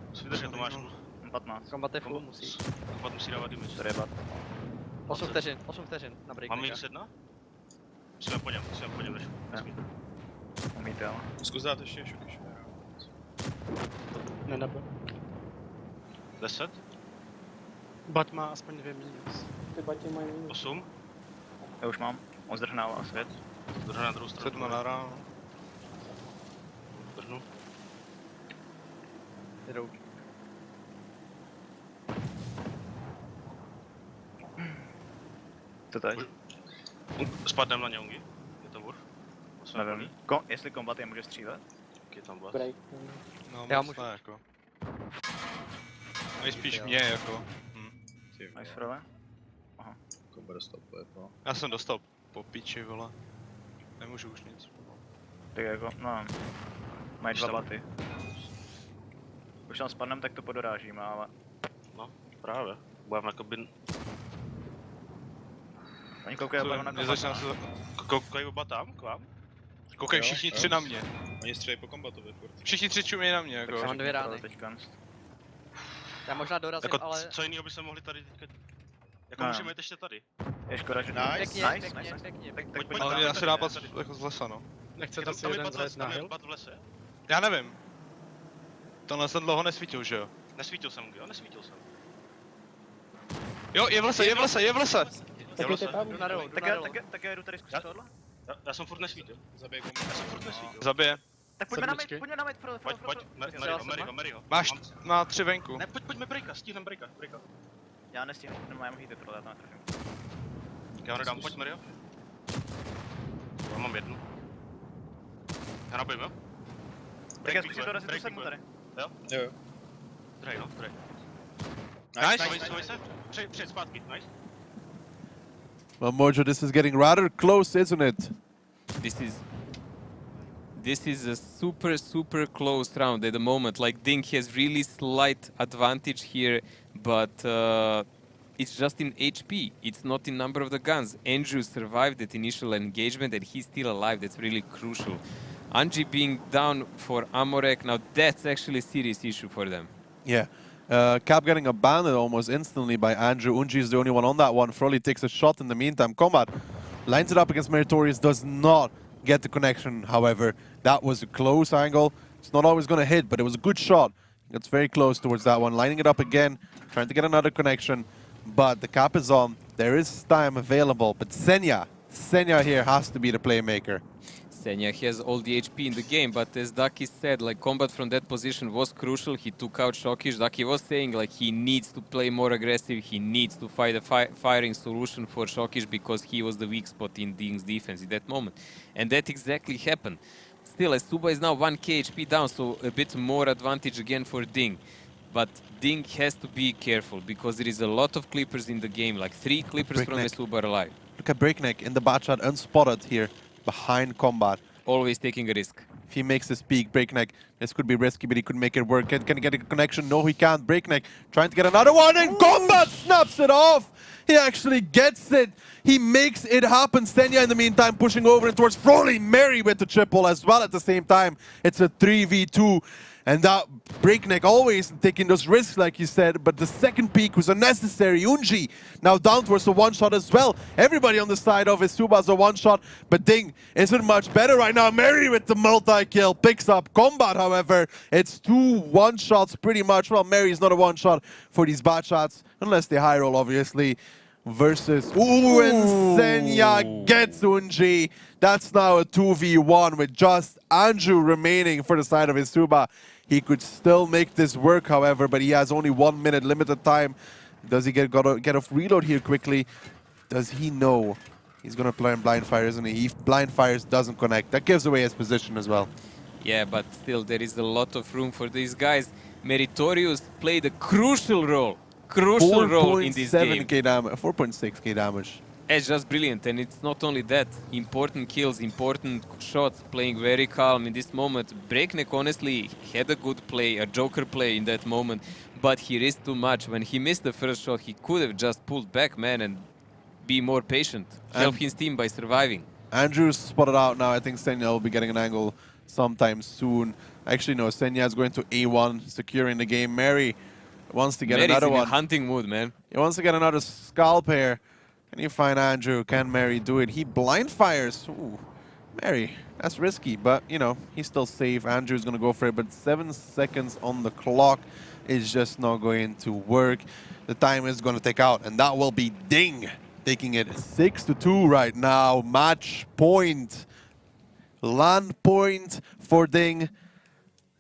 Musí vydržet, Tomášku. 15. Kombat je full, musí. Kombat musí dávat damage. To je bat. 8 vteřin na break. Mám minus 1? Musíme po něm, než. Umíte, ale. Zkus dát ještě šoky. Nenabil. 10, Bat má aspoň 2 minus. Ty batě mají minus. 8, Já už mám. On zdrhnává svět. zdrhne na druhou stranu. 7 na ráno. Zdrhnu. Jdou. Co teď? Spadnem na ně, Ungi. Je to Wurf. Nevím. Jestli kombat je může střílet? Je tam bat. Break. No, Já moc můžu. ne, jako. Nejspíš mě, jako. Nice frove. Já jsem dostal po piči, vole. Nemůžu už nic. Tak jako, no. Mají Když 2 tam- baty. Už tam spadnem, tak to podorážíme, ale... No, právě. Budeme na kabin. Oni koukají oba na Mě kombat. začíná se... Koukají oba tam, k vám? Koukají všichni tři na mě. Oni střejí po kombatovi furt. Všichni tři čumějí na mě, Tak jako. se mám 2 řekni rány. pro teďka. Já možná dorazím, Jako, ale... co jiného by se mohli tady teďka... Jako Ne. můžeme jít ještě tady. Je škoda, že... Nice. Pěkně. Pojď Ale tam, já tady, se nápad tady. jako z lesa, no. Nechcete si Tam je jeden bat v lese, zajet na tam je hill? bat v lese. Já nevím. Tenhle jsem dlouho nesvítil, že jo? Nesvítil jsem, jo? Nesvítil jsem. Jo, je v lese, je v lese, je v lese! Tak jděte tam. Jdu na rohu, Tak já jdu tady zkusit tohle? Já jsem furt nesvítil. Zabij Já jsem furt nesvítil. Zabije. Tak pojďme na mid, Sedmičky. pojďme na mid, Frodo, Pojď, Maryho. Máš, má 3 venku. Ne, pojďme breaka, stihneme breaka. Já nestihnu, nemám hity, Frodo, já to netrefím. Já ho nedám, pojď Mario. Já mám jednu. Já nabijím, jo? Tak já zkusím dorazit do sedmu tady. Jo. Drahej, no, drahej. Nice. Schovej se. Přijet zpátky, nice. Well, Mojo, this is getting rather close, isn't it? This is a super close round at the moment. Like DiNG has really slight advantage here, but it's just in HP. It's not in number of the guns. Andrew survived that initial engagement and he's still alive. That's really crucial. Anji being down for Amorek, now that's actually a serious issue for them. Yeah. Cap getting abandoned almost instantly by Andrew. Unji is the only one on that one. Froley takes a shot in the meantime. Combat lines it up against Meritorious, does not get the connection, however. That was a close angle. It's not always going to hit, but it was a good shot. Gets very close towards that one. Lining it up again, trying to get another connection. But the cap is on. There is time available. But Senya here has to be the playmaker. Senya has all the HP in the game, but as Ducky said, like combat from that position was crucial. He took out Shokish. Ducky was saying like he needs to play more aggressive. He needs to find a firing solution for Shokish because he was the weak spot in DiNG's defense in that moment. And that exactly happened. Still, eSuba is now 1k HP down, so a bit more advantage again for DiNG. But DiNG has to be careful because there is a lot of clippers in the game, like 3 clippers from Breakneck. eSuba are alive. Look at Breakneck in the bat shot, unspotted here behind Combat. Always taking a risk. If he makes this peak, Breakneck, this could be risky, but he could make it work. Can he get a connection? No, he can't. Breakneck trying to get another one, and Combat snaps it off! He actually gets it. He makes it happen. Senya, in the meantime, pushing over and towards Froley. Mary with the triple as well at the same time. It's a 3v2. And that Breakneck always taking those risks, like you said, but the second peak was unnecessary. Unji now down towards the one-shot as well. Everybody on the side of eSuba has a one-shot, but DiNG isn't much better right now. Mary with the multi-kill picks up Combat, however. It's 2 one-shots pretty much. Well, Mary's not a one-shot for these bad shots, unless they high roll, obviously. versus... Ooh, and Senya gets Unji. That's now a 2v1 with just Andrew remaining for the side of eSuba. He could still make this work, however, but he has only 1 minute limited time. Does he get off reload here quickly? Does he know? He's going to play in blind fire, isn't he? If blind fires doesn't connect, that gives away his position as well. Yeah, but still there is a lot of room for these guys. Meritorious played a crucial role in this game. 4.7k damage, 4.6k damage. It's just brilliant, and it's not only that. Important kills, important shots, playing very calm in this moment. Breakneck honestly had a good play, a joker play in that moment, but he risked too much. When he missed the first shot, he could have just pulled back, man, and be more patient. Help his team by surviving. Andrew's spotted out now. I think Senya will be getting an angle sometime soon. Actually, no, Senya is going to A1, securing the game. Mary wants to get Mary's another in one. a hunting mood, man. He wants to get another scalp here. Can you find Andrew? Can Mary do it? He blind fires. Ooh, Mary, that's risky, but you know, he's still safe. Andrew's gonna go for it, but 7 seconds on the clock is just not going to work. The time is gonna take out, and that will be DiNG taking it 6-2 right now. Match point. Land point for DiNG.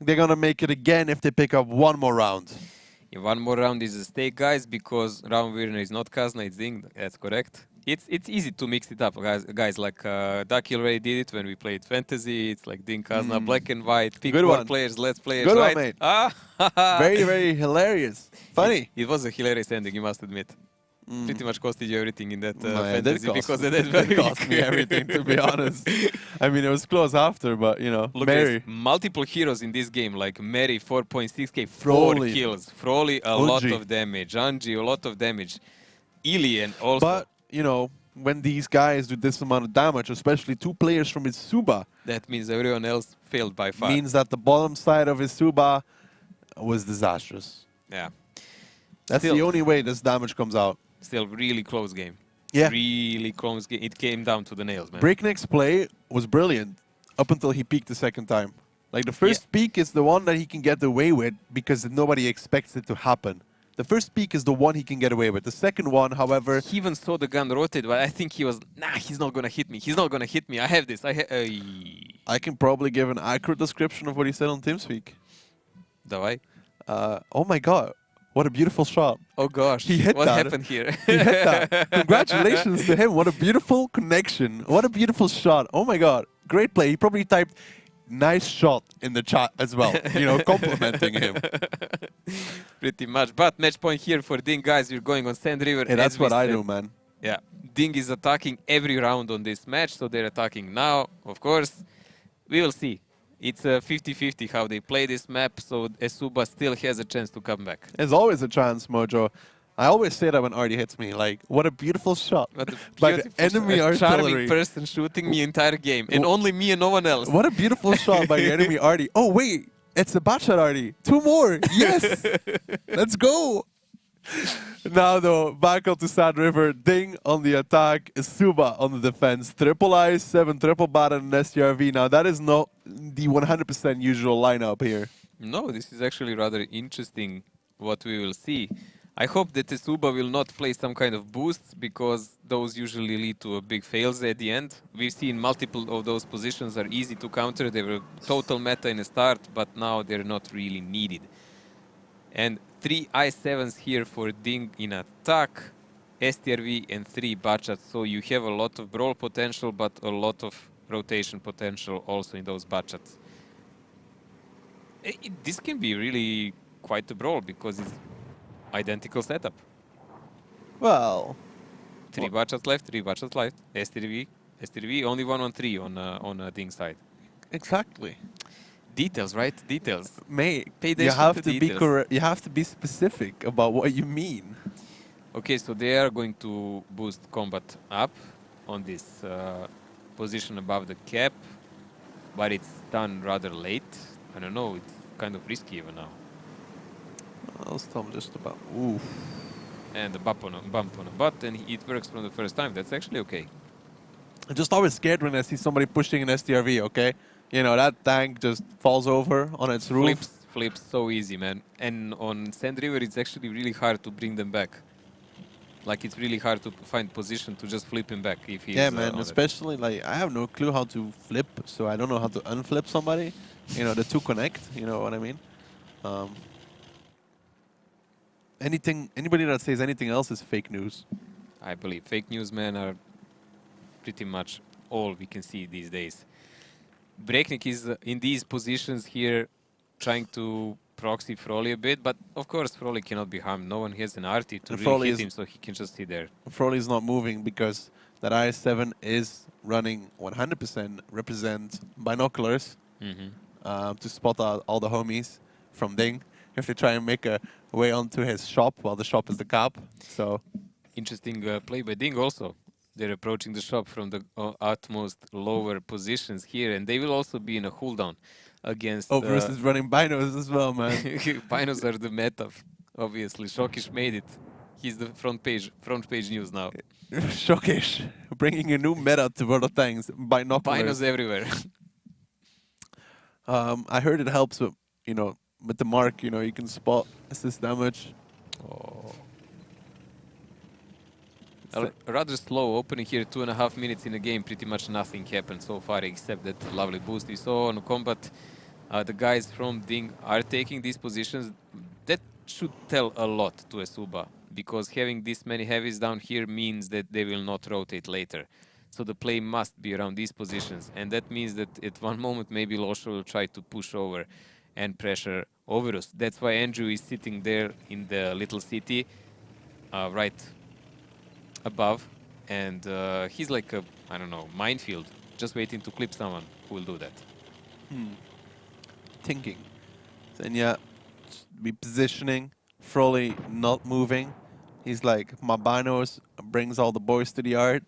They're gonna make it again if they pick up one more round. Yeah, one more round is a stake, guys, because round winner is not Kazna, it's DiNG. That's correct. It's easy to mix it up, guys. Like Ducky already did it when we played Fantasy. It's like DiNG, Kazna, black and white. Pick Good more one. players, less players, Good right? one, mate. Ah, Very, very hilarious. Funny. It was a hilarious ending, you must admit. Pretty much costed you everything in that No, it did Fantasy cost because me. of that It very cost me everything, to be honest. I mean, it was close after, but you know, Look, Mary. there's multiple heroes in this game, like Mary, 4.6k, 4 Froley. kills. Froley, a lot Unji. of damage. Anji, a lot of damage. Ilian also. But, you know, when these guys do this amount of damage, especially 2 players from eSuba, that means everyone else failed by far. means that the bottom side of eSuba was disastrous. Yeah. That's Still- the only way this damage comes out. Still really close game. Yeah. Really close game. It came down to the nails, man. Breakneck's play was brilliant up until he peaked the second time. Like, the first peak is the one that he can get away with because nobody expects it to happen. The first peak is the one he can get away with. The second one, however... He even saw the gun rotate, but I think he was, nah, he's not gonna hit me. He's not gonna hit me. I have this. I can probably give an accurate description of what he said on TeamSpeak. Давай. Oh my god, what a beautiful shot. Oh gosh. He hit what that. happened here? He hit that. Congratulations to him. What a beautiful connection. What a beautiful shot. Oh my god, great play. He probably typed nice shot in the chat as well, you know, complimenting him. Pretty much. But match point here for DiNG, guys. We're going on Sand River. Hey, that's as we what I said. do, man. Yeah. DiNG is attacking every round on this match, so they're attacking now, of course. We will see. It's a 50-50 how they play this map, so eSuba still has a chance to come back. There's always a chance, Mojo. I always say that when Artie hits me, like, what a beautiful shot. What a By the beautiful enemy shot. A charming artillery. person shooting me entire game, and only me and no one else. What a beautiful shot by the enemy Artie. Oh, wait, it's a bot shot, Artie. 2 more. Yes. Let's go. Now, though, back onto Sand River. DiNG on the attack, eSuba on the defense. Triple Ice, 7 triple Baron, and STRV. Now, that is not the 100% usual lineup here. No, this is actually rather interesting what we will see. I hope that eSuba will not play some kind of boosts because those usually lead to a big fails at the end. We've seen multiple of those positions are easy to counter. They were total meta in the start, but now they're not really needed. And 3 I7s here for DiNG in attack, STRV and 3 Bachats. So you have a lot of brawl potential, but a lot of rotation potential also in those Bachats. This can be really quite a brawl because it's identical setup. Well, 3 Bachats left, 3 Bachats left. STRV, only 1-on-3 on DiNG side. exactly. Details, right? Details. Mate, Pay you attention have to to be details. correct. You have to be specific about what you mean. Okay, so they are going to boost combat up on this position above the cap, but it's done rather late. I don't know, it's kind of risky even now. I'll stop just about. Oof. And a bump on a butt, and it works from the first time. That's actually okay. I'm just always scared when I see somebody pushing an STRV, okay? You know, that tank just falls over on its roof. Flips so easy, man. And on Sand River, it's actually really hard to bring them back. Like it's really hard to find position to just flip him back if he's Yeah, man. on it. Especially like I have no clue how to flip, so I don't know how to unflip somebody. You know, the two connect. You know what I mean? Anybody that says anything else is fake news. I believe fake news men are pretty much all we can see these days. Breknik is in these positions here trying to proxy Froley a bit, but of course Froley cannot be harmed. No one has an arty to And really hit him, so he can just sit there. Froley's not moving because that IS-7 is running 100% represent binoculars to spot out all the homies from DiNG if they try and make a way onto his shop while the shop is the cap. So Interesting play by DiNG also. They're approaching the shop from the utmost lower positions here, and they will also be in a cooldown against... Bruce is running binos as well, man. Binos are the meta, obviously. Shokish made it. He's the front page news now. Shokish, bringing a new meta to World of Tanks. Binoculars. Binos everywhere. I heard it helps with, you know, with the mark, you know, you can spot assist damage. Oh. A rather slow opening here, 2.5 minutes in the game. Pretty much nothing happened so far except that lovely boost we saw on combat. The guys from DiNG are taking these positions. That should tell a lot to eSuba, because having this many heavies down here means that they will not rotate later. So the play must be around these positions, and that means that at one moment maybe Losho will try to push over and pressure Overus. That's why Andrew is sitting there in the little city, right above, and he's like a, I don't know, minefield, just waiting to clip someone who will do that. Thinking. Then yeah, be positioning. Froley not moving. He's like, my binos brings all the boys to the yard.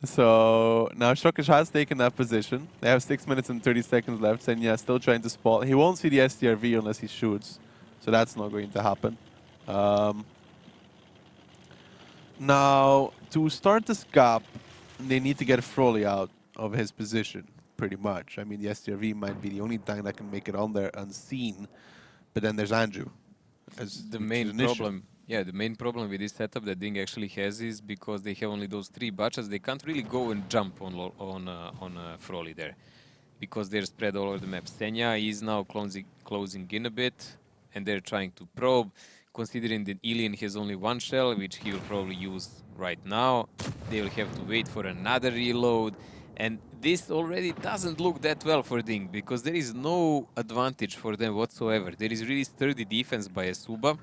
So now Shokish has taken that position. They have 6 minutes and 30 seconds left. Senya still trying to spot. He won't see the STRV unless he shoots. So that's not going to happen. Now, to start this gap, they need to get Froley out of his position, pretty much. I mean, the STRV might be the only tank that can make it on there unseen. But then there's Andrew. As The main problem, yeah, the main problem with this setup that DiNG actually has is because they have only those 3 batches, they can't really go and jump on Froley there, because they're spread all over the map. Senya is now closing in a bit, and they're trying to probe. Considering that Ilian has only 1 shell, which he will probably use right now, they will have to wait for another reload. And this already doesn't look that well for DiNG, because there is no advantage for them whatsoever. There is really sturdy defense by eSuba,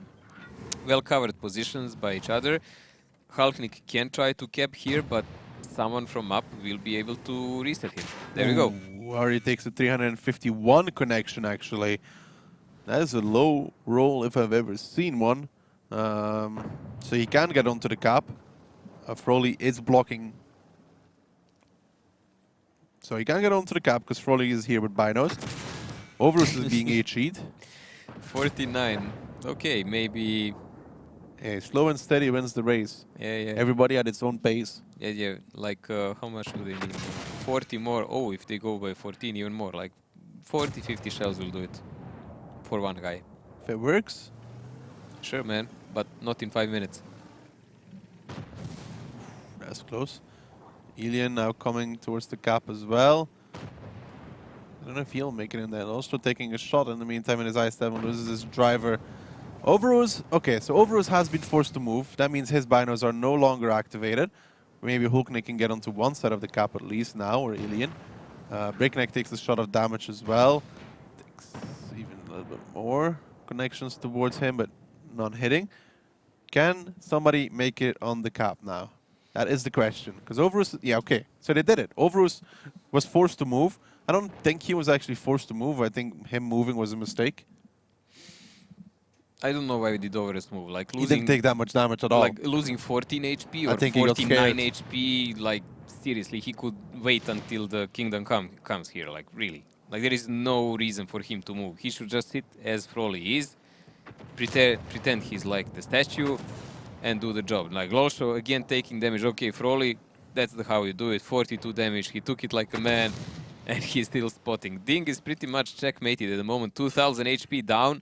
well-covered positions by each other. Halknik can try to cap here, but someone from up will be able to reset him. There we go. Already takes a 351 connection, actually. That is a low roll if I've ever seen one. So he can get onto the cap. Froley is blocking. So he can get onto the cap because Froley is here with binos. Overus is being HE'd. 49. Okay, maybe... Hey, slow and steady wins the race. Yeah. Everybody at its own pace. Yeah. Like, how much do they need? 40 more. Oh, if they go by 14, even more. Like, 40, 50 shells will do it. For one guy. If it works. Sure, man. But not in 5 minutes. That's close. Ilian now coming towards the cap as well. I don't know if he'll make it in there. Also taking a shot in the meantime, and his I-7 loses his driver. Overus, okay, so Overus has been forced to move. That means his binos are no longer activated. Maybe Hulknik can get onto one side of the cap at least now, or Ilian. Breakneck takes a shot of damage as well. Takes even a little bit more connections towards him, but not hitting. Can somebody make it on the cap now? That is the question. Because Overus, yeah, okay. So they did it. Overus was forced to move. I don't think he was actually forced to move. I think him moving was a mistake. I don't know why we did Overus move. Like He losing, didn't take that much damage at all. like losing 14 HP I or think he got 49 scared. HP. Like seriously, he could wait until the kingdom comes here. Like really, like there is no reason for him to move. He should just sit as Froley is, pretend he's like the statue, and do the job. Like Losho again taking damage. Okay, Froley, that's how you do it. 42 damage. He took it like a man. And he's still spotting. DiNG is pretty much checkmated at the moment. 2000 HP down.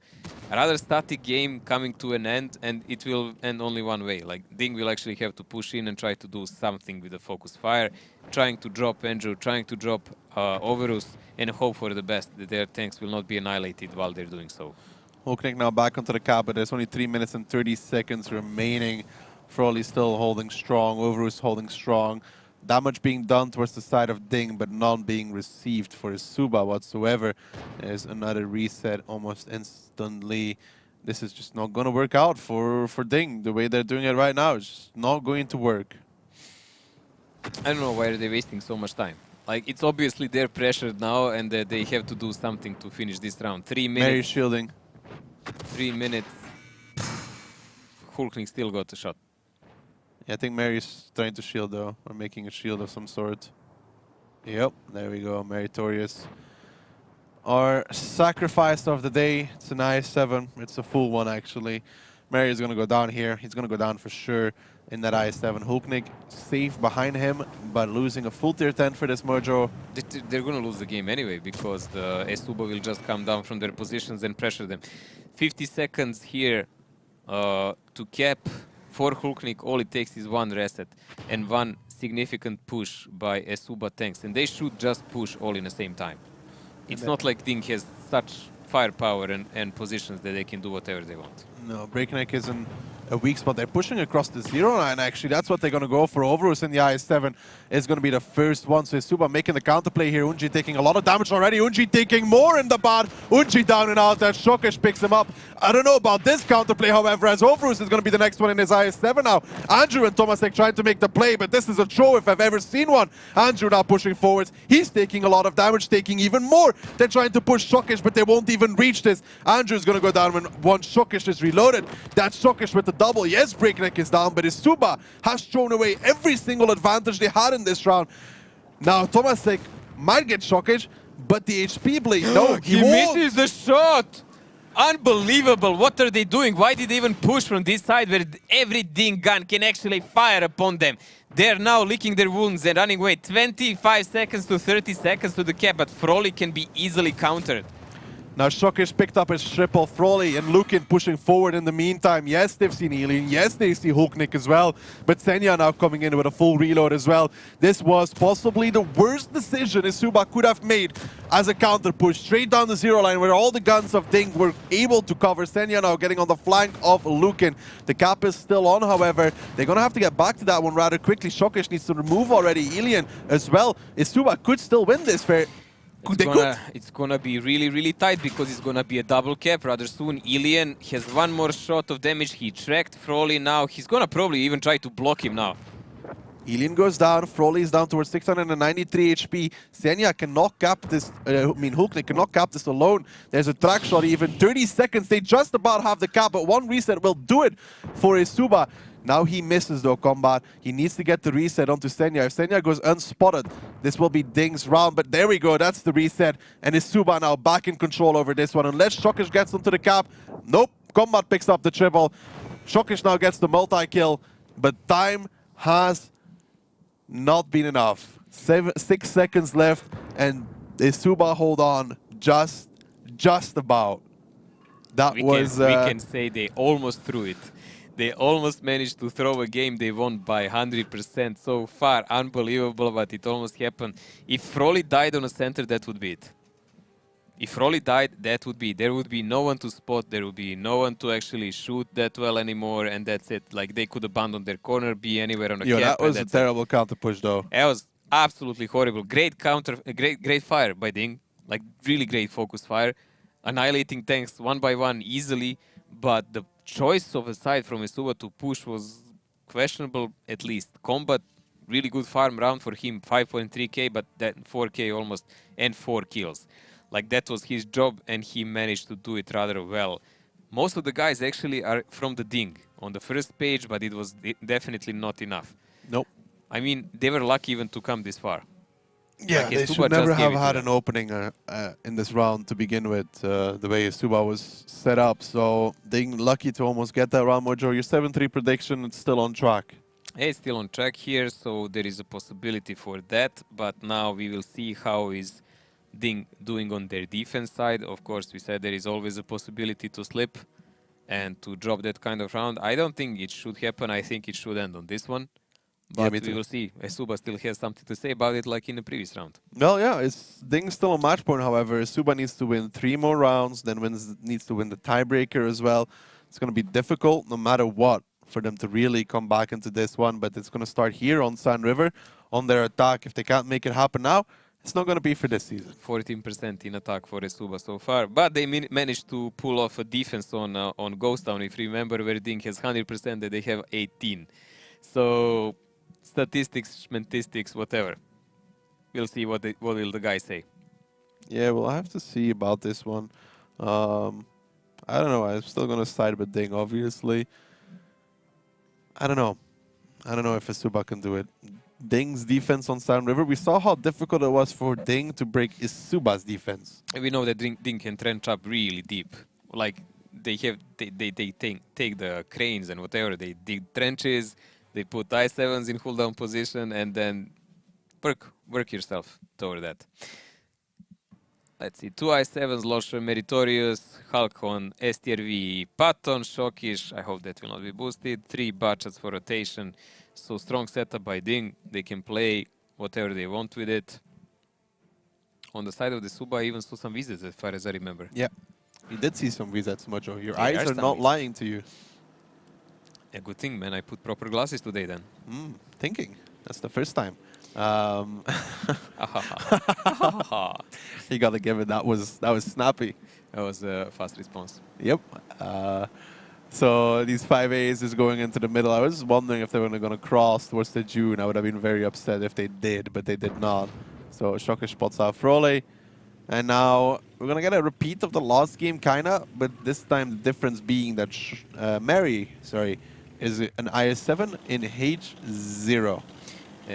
A rather static game coming to an end, and it will end only one way. Like, DiNG will actually have to push in and try to do something with the focus fire, trying to drop Andrew, trying to drop Overus, and hope for the best, that their tanks will not be annihilated while they're doing so. Hulknik now back onto the cap, but there's only 3 minutes and 30 seconds remaining. Froley still holding strong, Overus holding strong. Damage being done towards the side of DiNG, but none being received for eSuba whatsoever. There's another reset almost instantly. This is just not going to work out for DiNG. The way they're doing it right now is just not going to work. I don't know why they're wasting so much time. Like, it's obviously they're pressured now, and they have to do something to finish this round. 3 minutes. Mary shielding. 3 minutes. Hulknik still got a shot. Yeah, I think Mary's trying to shield though, or making a shield of some sort. Yep, there we go, meritorious. Our sacrifice of the day, it's an IS-7. It's a full one actually. Mary is going to go down here. He's going to go down for sure in that IS-7. Hulknik safe behind him, but losing a full tier 10 for this Mojo. They're going to lose the game anyway, because the eSuba will just come down from their positions and pressure them. 50 seconds here to cap. For Hulknik, all it takes is one reset and one significant push by eSuba tanks, and they should just push all in the same time. It's not like DiNG has such firepower and positions that they can do whatever they want. No, Breakneck is in a weak spot. They're pushing across the 0 line, actually. That's what they're going to go for. Overus in the IS-7 is going to be the first one. So eSuba making the counterplay here. Unji taking a lot of damage already. Unji taking more in the bot. Unji down and out. That Shokesh picks him up. I don't know about this counterplay, however, as Overus is going to be the next one in his IS-7 now. Andrew and Tomasek trying to make the play, but this is a throw if I've ever seen one. Andrew now pushing forwards. He's taking a lot of damage, taking even more. They're trying to push Shokesh, but they won't even reach this. Andrew's going to go down when once Shokesh is reloaded. That's Shokesh with the double. Yes, Breakneck is down, but eSuba has thrown away every single advantage they had in this round. Now, Tomasek might get Shokesh, but the HP blade, no, he won't. Misses the shot! Unbelievable! What are they doing? Why did they even push from this side where every DiNG gun can actually fire upon them? They're now licking their wounds and running away. 25 seconds to 30 seconds to the cap, but Froley can be easily countered. Now Shokesh picked up his triple. Froley and Lukin pushing forward in the meantime. Yes, they've seen Alien. Yes, they see Hulknik as well. But Senya now coming in with a full reload as well. This was possibly the worst decision eSuba could have made as a counter push. Straight down the 0 line where all the guns of DiNG were able to cover. Senya now getting on the flank of Lukin. The cap is still on, however. They're going to have to get back to that one rather quickly. Shokesh needs to remove already Alien as well. eSuba could still win this fair. It's gonna be really, really tight, because it's gonna be a double cap rather soon. Ilian has one more shot of damage. He tracked Froley now. He's gonna probably even try to block him now. Alien goes down. Froley is down towards 693 HP. Senya cannot cap this. Hulknik cannot cap this alone. There's a track shot even. 30 seconds. They just about have the cap, but one reset will do it for eSuba. Now he misses though combat. He needs to get the reset onto Senya. If Senya goes unspotted, this will be DiNG's round. But there we go, that's the reset. And eSuba now back in control over this one. Unless Shokesh gets onto the cap. Nope, combat picks up the triple. Shokesh now gets the multi-kill. But time has not been enough. 6 seconds left. And eSuba hold on just about. That we was... can say they almost threw it. They almost managed to throw a game they won by 100% so far. Unbelievable, but it almost happened. If Froley died on a center, that would be it. If Froley died, that would be it. There would be no one to spot. There would be no one to actually shoot that well anymore, and that's it. Like, they could abandon their corner, be anywhere on a cap. That was a terrible counter push, though. That was absolutely horrible. Great counter, great fire by DiNG. Like, really great focus fire. Annihilating tanks one by one easily, but the choice of a side from eSuba to push was questionable, at least. Combat, really good farm round for him, 5.3k, but that 4k almost, and 4 kills. Like, that was his job, and he managed to do it rather well. Most of the guys actually are from the DiNG on the first page, but it was definitely not enough. Nope. I mean, they were lucky even to come this far. Yeah, like they eSuba should never just gave have it to had them. an opening in this round to begin with, the way eSuba was set up. So they're lucky to almost get that round, Mojo. Your 7-3 prediction, it's still on track. It's still on track here, so there is a possibility for that. But now we will see how is DiNG doing on their defense side. Of course, we said there is always a possibility to slip and to drop that kind of round. I don't think it should happen. I think it should end on this one. Yeah, But me we too. will see. eSuba still has something to say about it, like in the previous round. Well, yeah, it's DiNG's still a match point. However, eSuba needs to win 3 more rounds, then needs to win the tiebreaker as well. It's going to be difficult no matter what for them to really come back into this one, but it's going to start here on Sand River on their attack. If they can't make it happen now, it's not going to be for this season. 14% in attack for eSuba so far, but they managed to pull off a defense on Ghost Town. If you remember, where DiNG has 100%, that they have 18. So statistics, schmentistics, whatever. We'll see what will the guys say. Yeah, well, I have to see about this one. I don't know. I'm still going to side with DiNG, obviously. I don't know. I don't know if eSuba can do it. DiNG's defense on Sand River, we saw how difficult it was for DiNG to break eSuba's defense. And we know that DiNG can trench up really deep. Like they take the cranes and whatever, they dig trenches, they put I7s in hold down position, and then work yourself toward that. Let's see, 2 I7s, Losher, Meritorious, Hulk on STRV, Patton, Shockish, I hope that will not be boosted, 3 Batchets for rotation, so strong setup by DiNG, they can play whatever they want with it. On the side of the Suba, I even saw some visits as far as I remember. Yeah, you did see some visits, Mojo. Your There eyes are are some not visits. lying to you. A good thing, man, I put proper glasses today then. Thinking. That's the first time. You gotta give it. That was snappy. That was a fast response. Yep. So these 5As is going into the middle. I was wondering if they were going to cross towards the June. I would have been very upset if they did, but they did not. So Shocker spots out Frole. And now we're going to get a repeat of the last game, kind of, but this time the difference being that Mary, is an IS-7 in H0.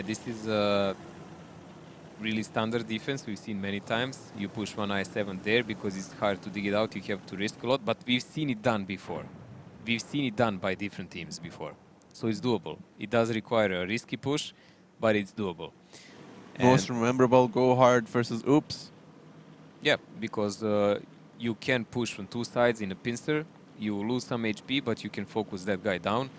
This is a really standard defense we've seen many times. You push one I7 there because it's hard to dig it out. You have to risk a lot, but we've seen it done before. We've seen it done by different teams before. So it's doable. It does require a risky push, but it's doable. Most memorable, go hard versus oops. Yeah, because you can push from 2 sides in a pincer. You lose some HP, but you can focus that guy down.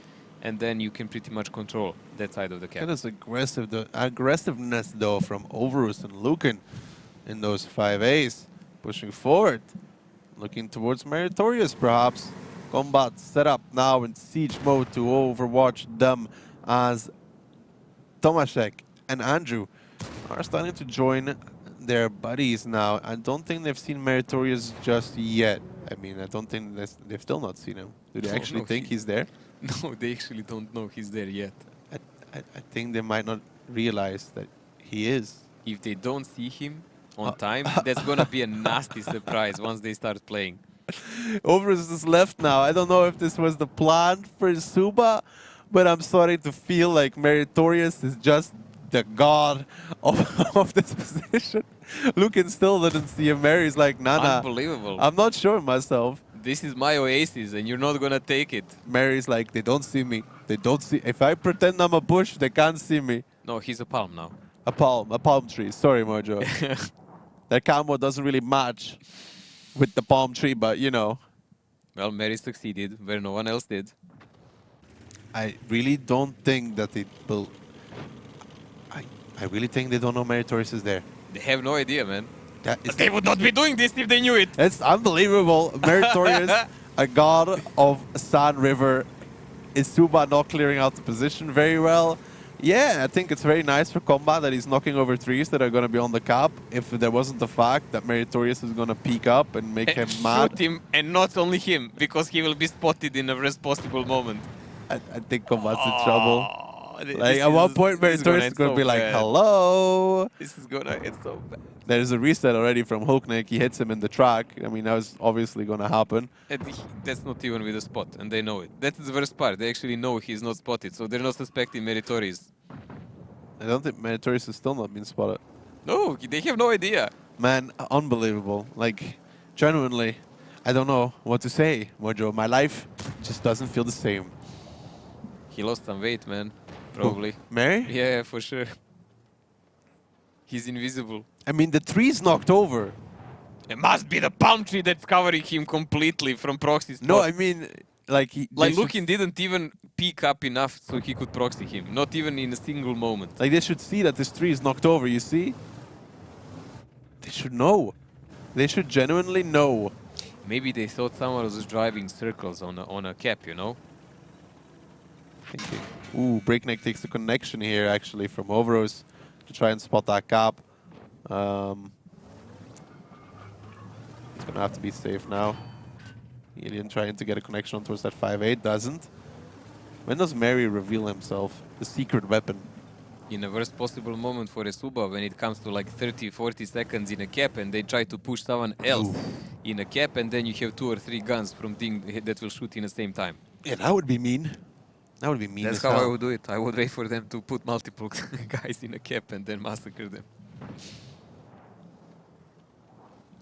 And then you can pretty much control that side of the cap. That is aggressiveness, though, from Overus and Lucan in those 5As. Pushing forward. Looking towards Meritorious, perhaps. Combat set up now in siege mode to overwatch them as Tomaszek and Andrew are starting to join their buddies now. I don't think they've seen Meritorious just yet. I mean, I don't think they've still not seen him. Do they actually think he's there? No, they actually don't know he's there yet. I think they might not realize that he is. If they don't see him on time, that's going to be a nasty surprise once they start playing. Overus is left now. I don't know if this was the plan for eSuba, but I'm starting to feel like Meritorious is just the god of this position. Lucan still didn't see him. Mary's like, nah. Unbelievable. I'm not sure myself. This is my oasis, and you're not going to take it. Mary's like, they don't see me. They don't see. If I pretend I'm a bush, they can't see me. No, he's a palm now. A palm tree. Sorry, Mojo. That camo doesn't really match with the palm tree, but you know. Well, Mary succeeded where no one else did. I really don't think that they will. I really think they don't know Meritorious is there. They have no idea, man. They would not be doing this if they knew it. It's unbelievable. Meritorious, a god of Sand River. eSuba not clearing out the position very well. Yeah, I think it's very nice for Combat that he's knocking over 3s that are going to be on the cap. If there wasn't the fact that Meritorious is going to peek up and make him mad. Shoot him, and not only him, because he will be spotted in the worst possible moment. I think Combat's in trouble. Like, at one point, this Meritorious is going to be like, hello. This is going to get so bad. There's a reset already from Hulknik. He hits him in the track. I mean, that was obviously going to happen. And that's not even with a spot, and they know it. That's the worst part. They actually know he's not spotted, so they're not suspecting Meritorious. I don't think Meritorious has still not been spotted. No, they have no idea. Man, unbelievable. Like, genuinely, I don't know what to say, Mojo. My life just doesn't feel the same. He lost some weight, man. Probably. Mary? Yeah, for sure. He's invisible. I mean, the tree's knocked over. It must be the palm tree that's covering him completely from proxy spot. No, I mean, like... Like, Lukin didn't even peek up enough so he could proxy him. Not even in a single moment. Like, they should see that this tree is knocked over, you see? They should know. They should genuinely know. Maybe they thought someone was driving circles on a cap, you know? Thinking. Ooh, Breakneck takes the connection here, actually, from Overos to try and spot that cap. He's gonna have to be safe now. Alien trying to get a connection on towards that 5-8, doesn't. When does Mary reveal himself? The secret weapon. In a worst possible moment for eSuba, when it comes to like 30-40 seconds in a cap and they try to push someone else in a cap, and then you have 2 or 3 guns from DiNG that will shoot in the same time. Yeah, that would be mean. That would be mean. That's as how hell. I would do it. I would wait for them to put multiple guys in a cap and then massacre them.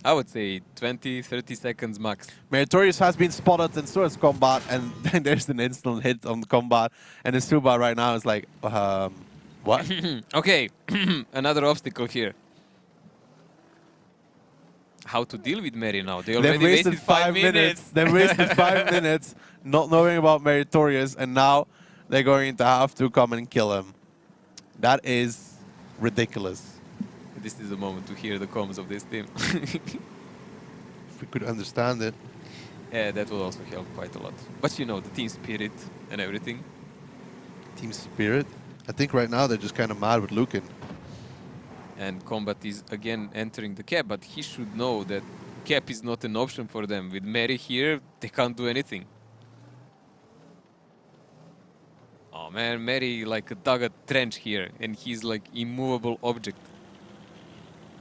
I would say 20-30 seconds max. Meritorious has been spotted, and so has Combat, and then there's an instant hit on Combat, and eSuba right now is like, what? Okay, another obstacle here. How to deal with Mary now? They already They've wasted 5 minutes. They've wasted 5 minutes not knowing about Meritorious, and now they're going to have to come and kill him. That is ridiculous. This is the moment to hear the comms of this team. If we could understand it. Yeah, that will also help quite a lot. But you know, the team spirit and everything. Team spirit? I think right now they're just kind of mad with Lukin. And Combat is again entering the cap, but he should know that cap is not an option for them. With Mary here, they can't do anything. Oh man, Mary like dug a trench here, and he's like immovable object.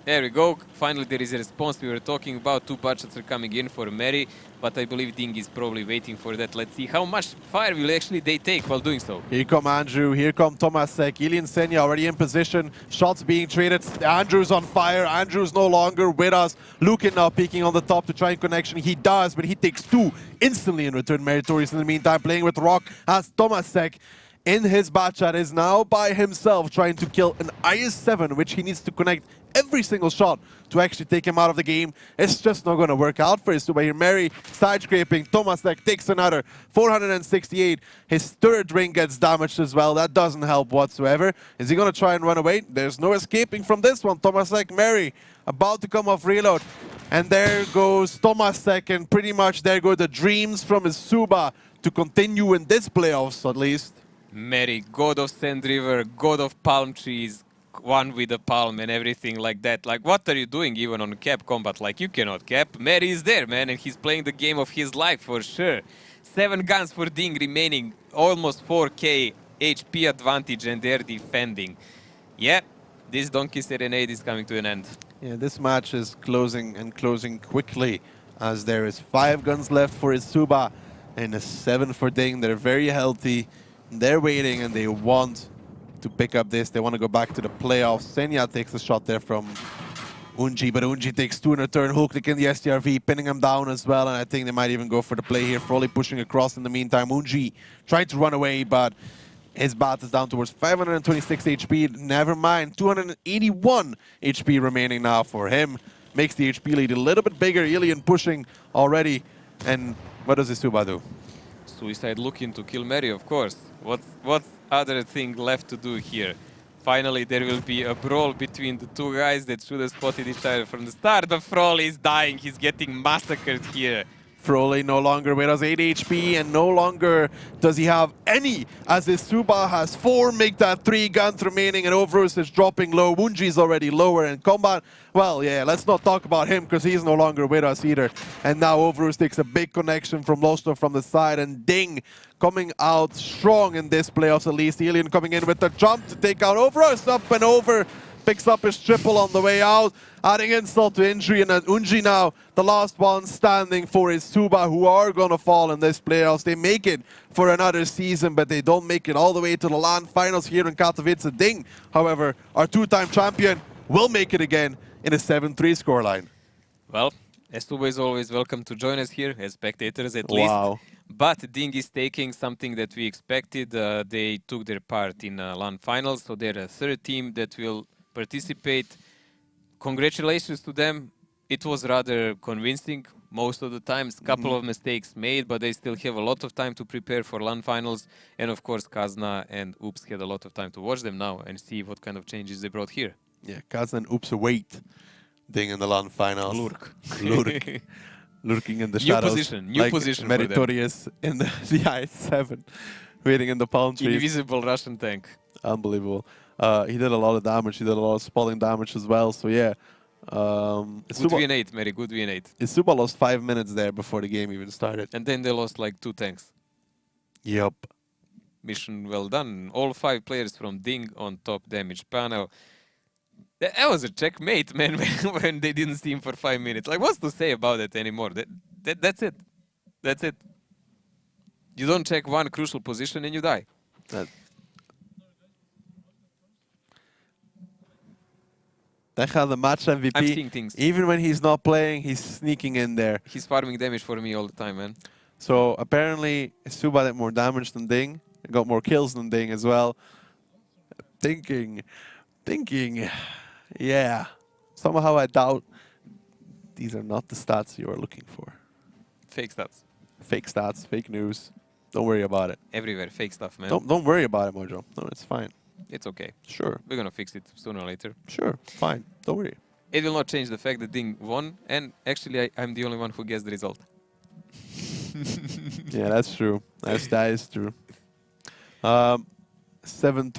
There we go. Finally, there is a response. We were talking about 2 budgets are coming in for Mary, but I believe DiNG is probably waiting for that. Let's see how much fire will actually they take while doing so. Here come Andrew, here come Tomasek, Ilian Senya already in position, shots being traded, Andrew's on fire, Andrew's no longer with us, Lukin now peeking on the top to try and connection, he does, but he takes 2 instantly in return. Meritorious in the meantime playing with Rock as Tomasek in his batchat is now by himself trying to kill an IS-7, which he needs to connect every single shot to actually take him out of the game. It's just not going to work out for eSuba here. Mary side scraping. Tomasek takes another 468. His third ring gets damaged as well. That doesn't help whatsoever. Is he going to try and run away? There's no escaping from this one. Tomasek, Mary about to come off reload. And there goes Tomasek, and pretty much there go the dreams from eSuba to continue in this playoffs at least. Mary, god of Sand River, god of palm trees, one with a palm and everything like that. Like, what are you doing even on cap Combat? Like, you cannot cap. Mary is there, man, and he's playing the game of his life for sure. 7 guns for DiNG remaining, almost 4k HP advantage, and they're defending. Yeah, this Donkey Serenade is coming to an end. Yeah, this match is closing and closing quickly as there is 5 guns left for eSuba and a 7 for DiNG. They're very healthy. They're waiting and they want to pick up this. They want to go back to the playoffs. Senya takes a shot there from Unji, but Unji takes 2 in return. Hulklik in the STRV, pinning him down as well, and I think they might even go for the play here. Froley pushing across in the meantime. Unji trying to run away, but his bat is down towards 526 HP. Never mind, 281 HP remaining now for him. Makes the HP lead a little bit bigger. Ilian pushing already. And what does eSuba do? Suicide looking to kill Mary, of course. What other thing left to do here? Finally, there will be a brawl between the 2 guys that should have spotted each other from the start. But Froley is dying. He's getting massacred here. Froley no longer with us, 8 HP, and no longer does he have any, as eSuba has 4, make that 3 guns remaining, and Overus is dropping low. Wunji is already lower, and Combat, well, yeah, let's not talk about him, because he's no longer with us either. And now Overus takes a big connection from Losto from the side, and DiNG coming out strong in this playoffs at least. Alien coming in with the jump to take out Overus, up and over. Picks up his triple on the way out, adding insult to injury, and Unji now, the last one standing for eSuba, who are going to fall in this playoffs. They make it for another season, but they don't make it all the way to the LAN finals here in Katowice. DiNG, however, our 2-time champion, will make it again in a 7-3 scoreline. Well, eSuba is always welcome to join us here, as spectators at least. Wow. But DiNG is taking something that we expected. They took their part in LAN finals, so they're a 3rd team that will participate. congratulations to them. It was rather convincing most of the times. Couple of mistakes made, but they still have a lot of time to prepare for LAN finals. And of course, Kazna and Oops had a lot of time to watch them now and see what kind of changes they brought here. Yeah, Kazna and Oops await DiNG in the LAN finals. Lurk. Lurking in the New shadows. position, new like position for them. Meritorious in the I-7, waiting in the palm trees. Invisible Russian tank. Unbelievable. He did a lot of damage. He did a lot of spalling damage as well. So yeah. Good eSuba, V8, Mary, good V8. eSuba lost 5 minutes there before the game even started. And then they lost like 2 tanks. Yup. Mission well done. All 5 players from DiNG on top damage panel. That was a checkmate, man, when they didn't see him for 5 minutes. Like, what's to say about it anymore? That's it. That's it. You don't check one crucial position and you die. Decha, the match MVP. I'm seeing things. Even when he's not playing, he's sneaking in there. He's farming damage for me all the time, man. So apparently, eSuba did more damage than DiNG. Got more kills than DiNG as well. Thinking, yeah. Somehow I doubt these are not the stats you are looking for. Fake stats. Fake stats, fake news. Don't worry about it. Everywhere, fake stuff, man. Don't worry about it, Mojo. No, it's fine. It's okay. Sure. We're gonna fix it sooner or later. Sure. Fine. Don't worry. It will not change the fact that DiNG won, and actually I'm the only one who guessed the result. Yeah, that's true. That is true. 7-3.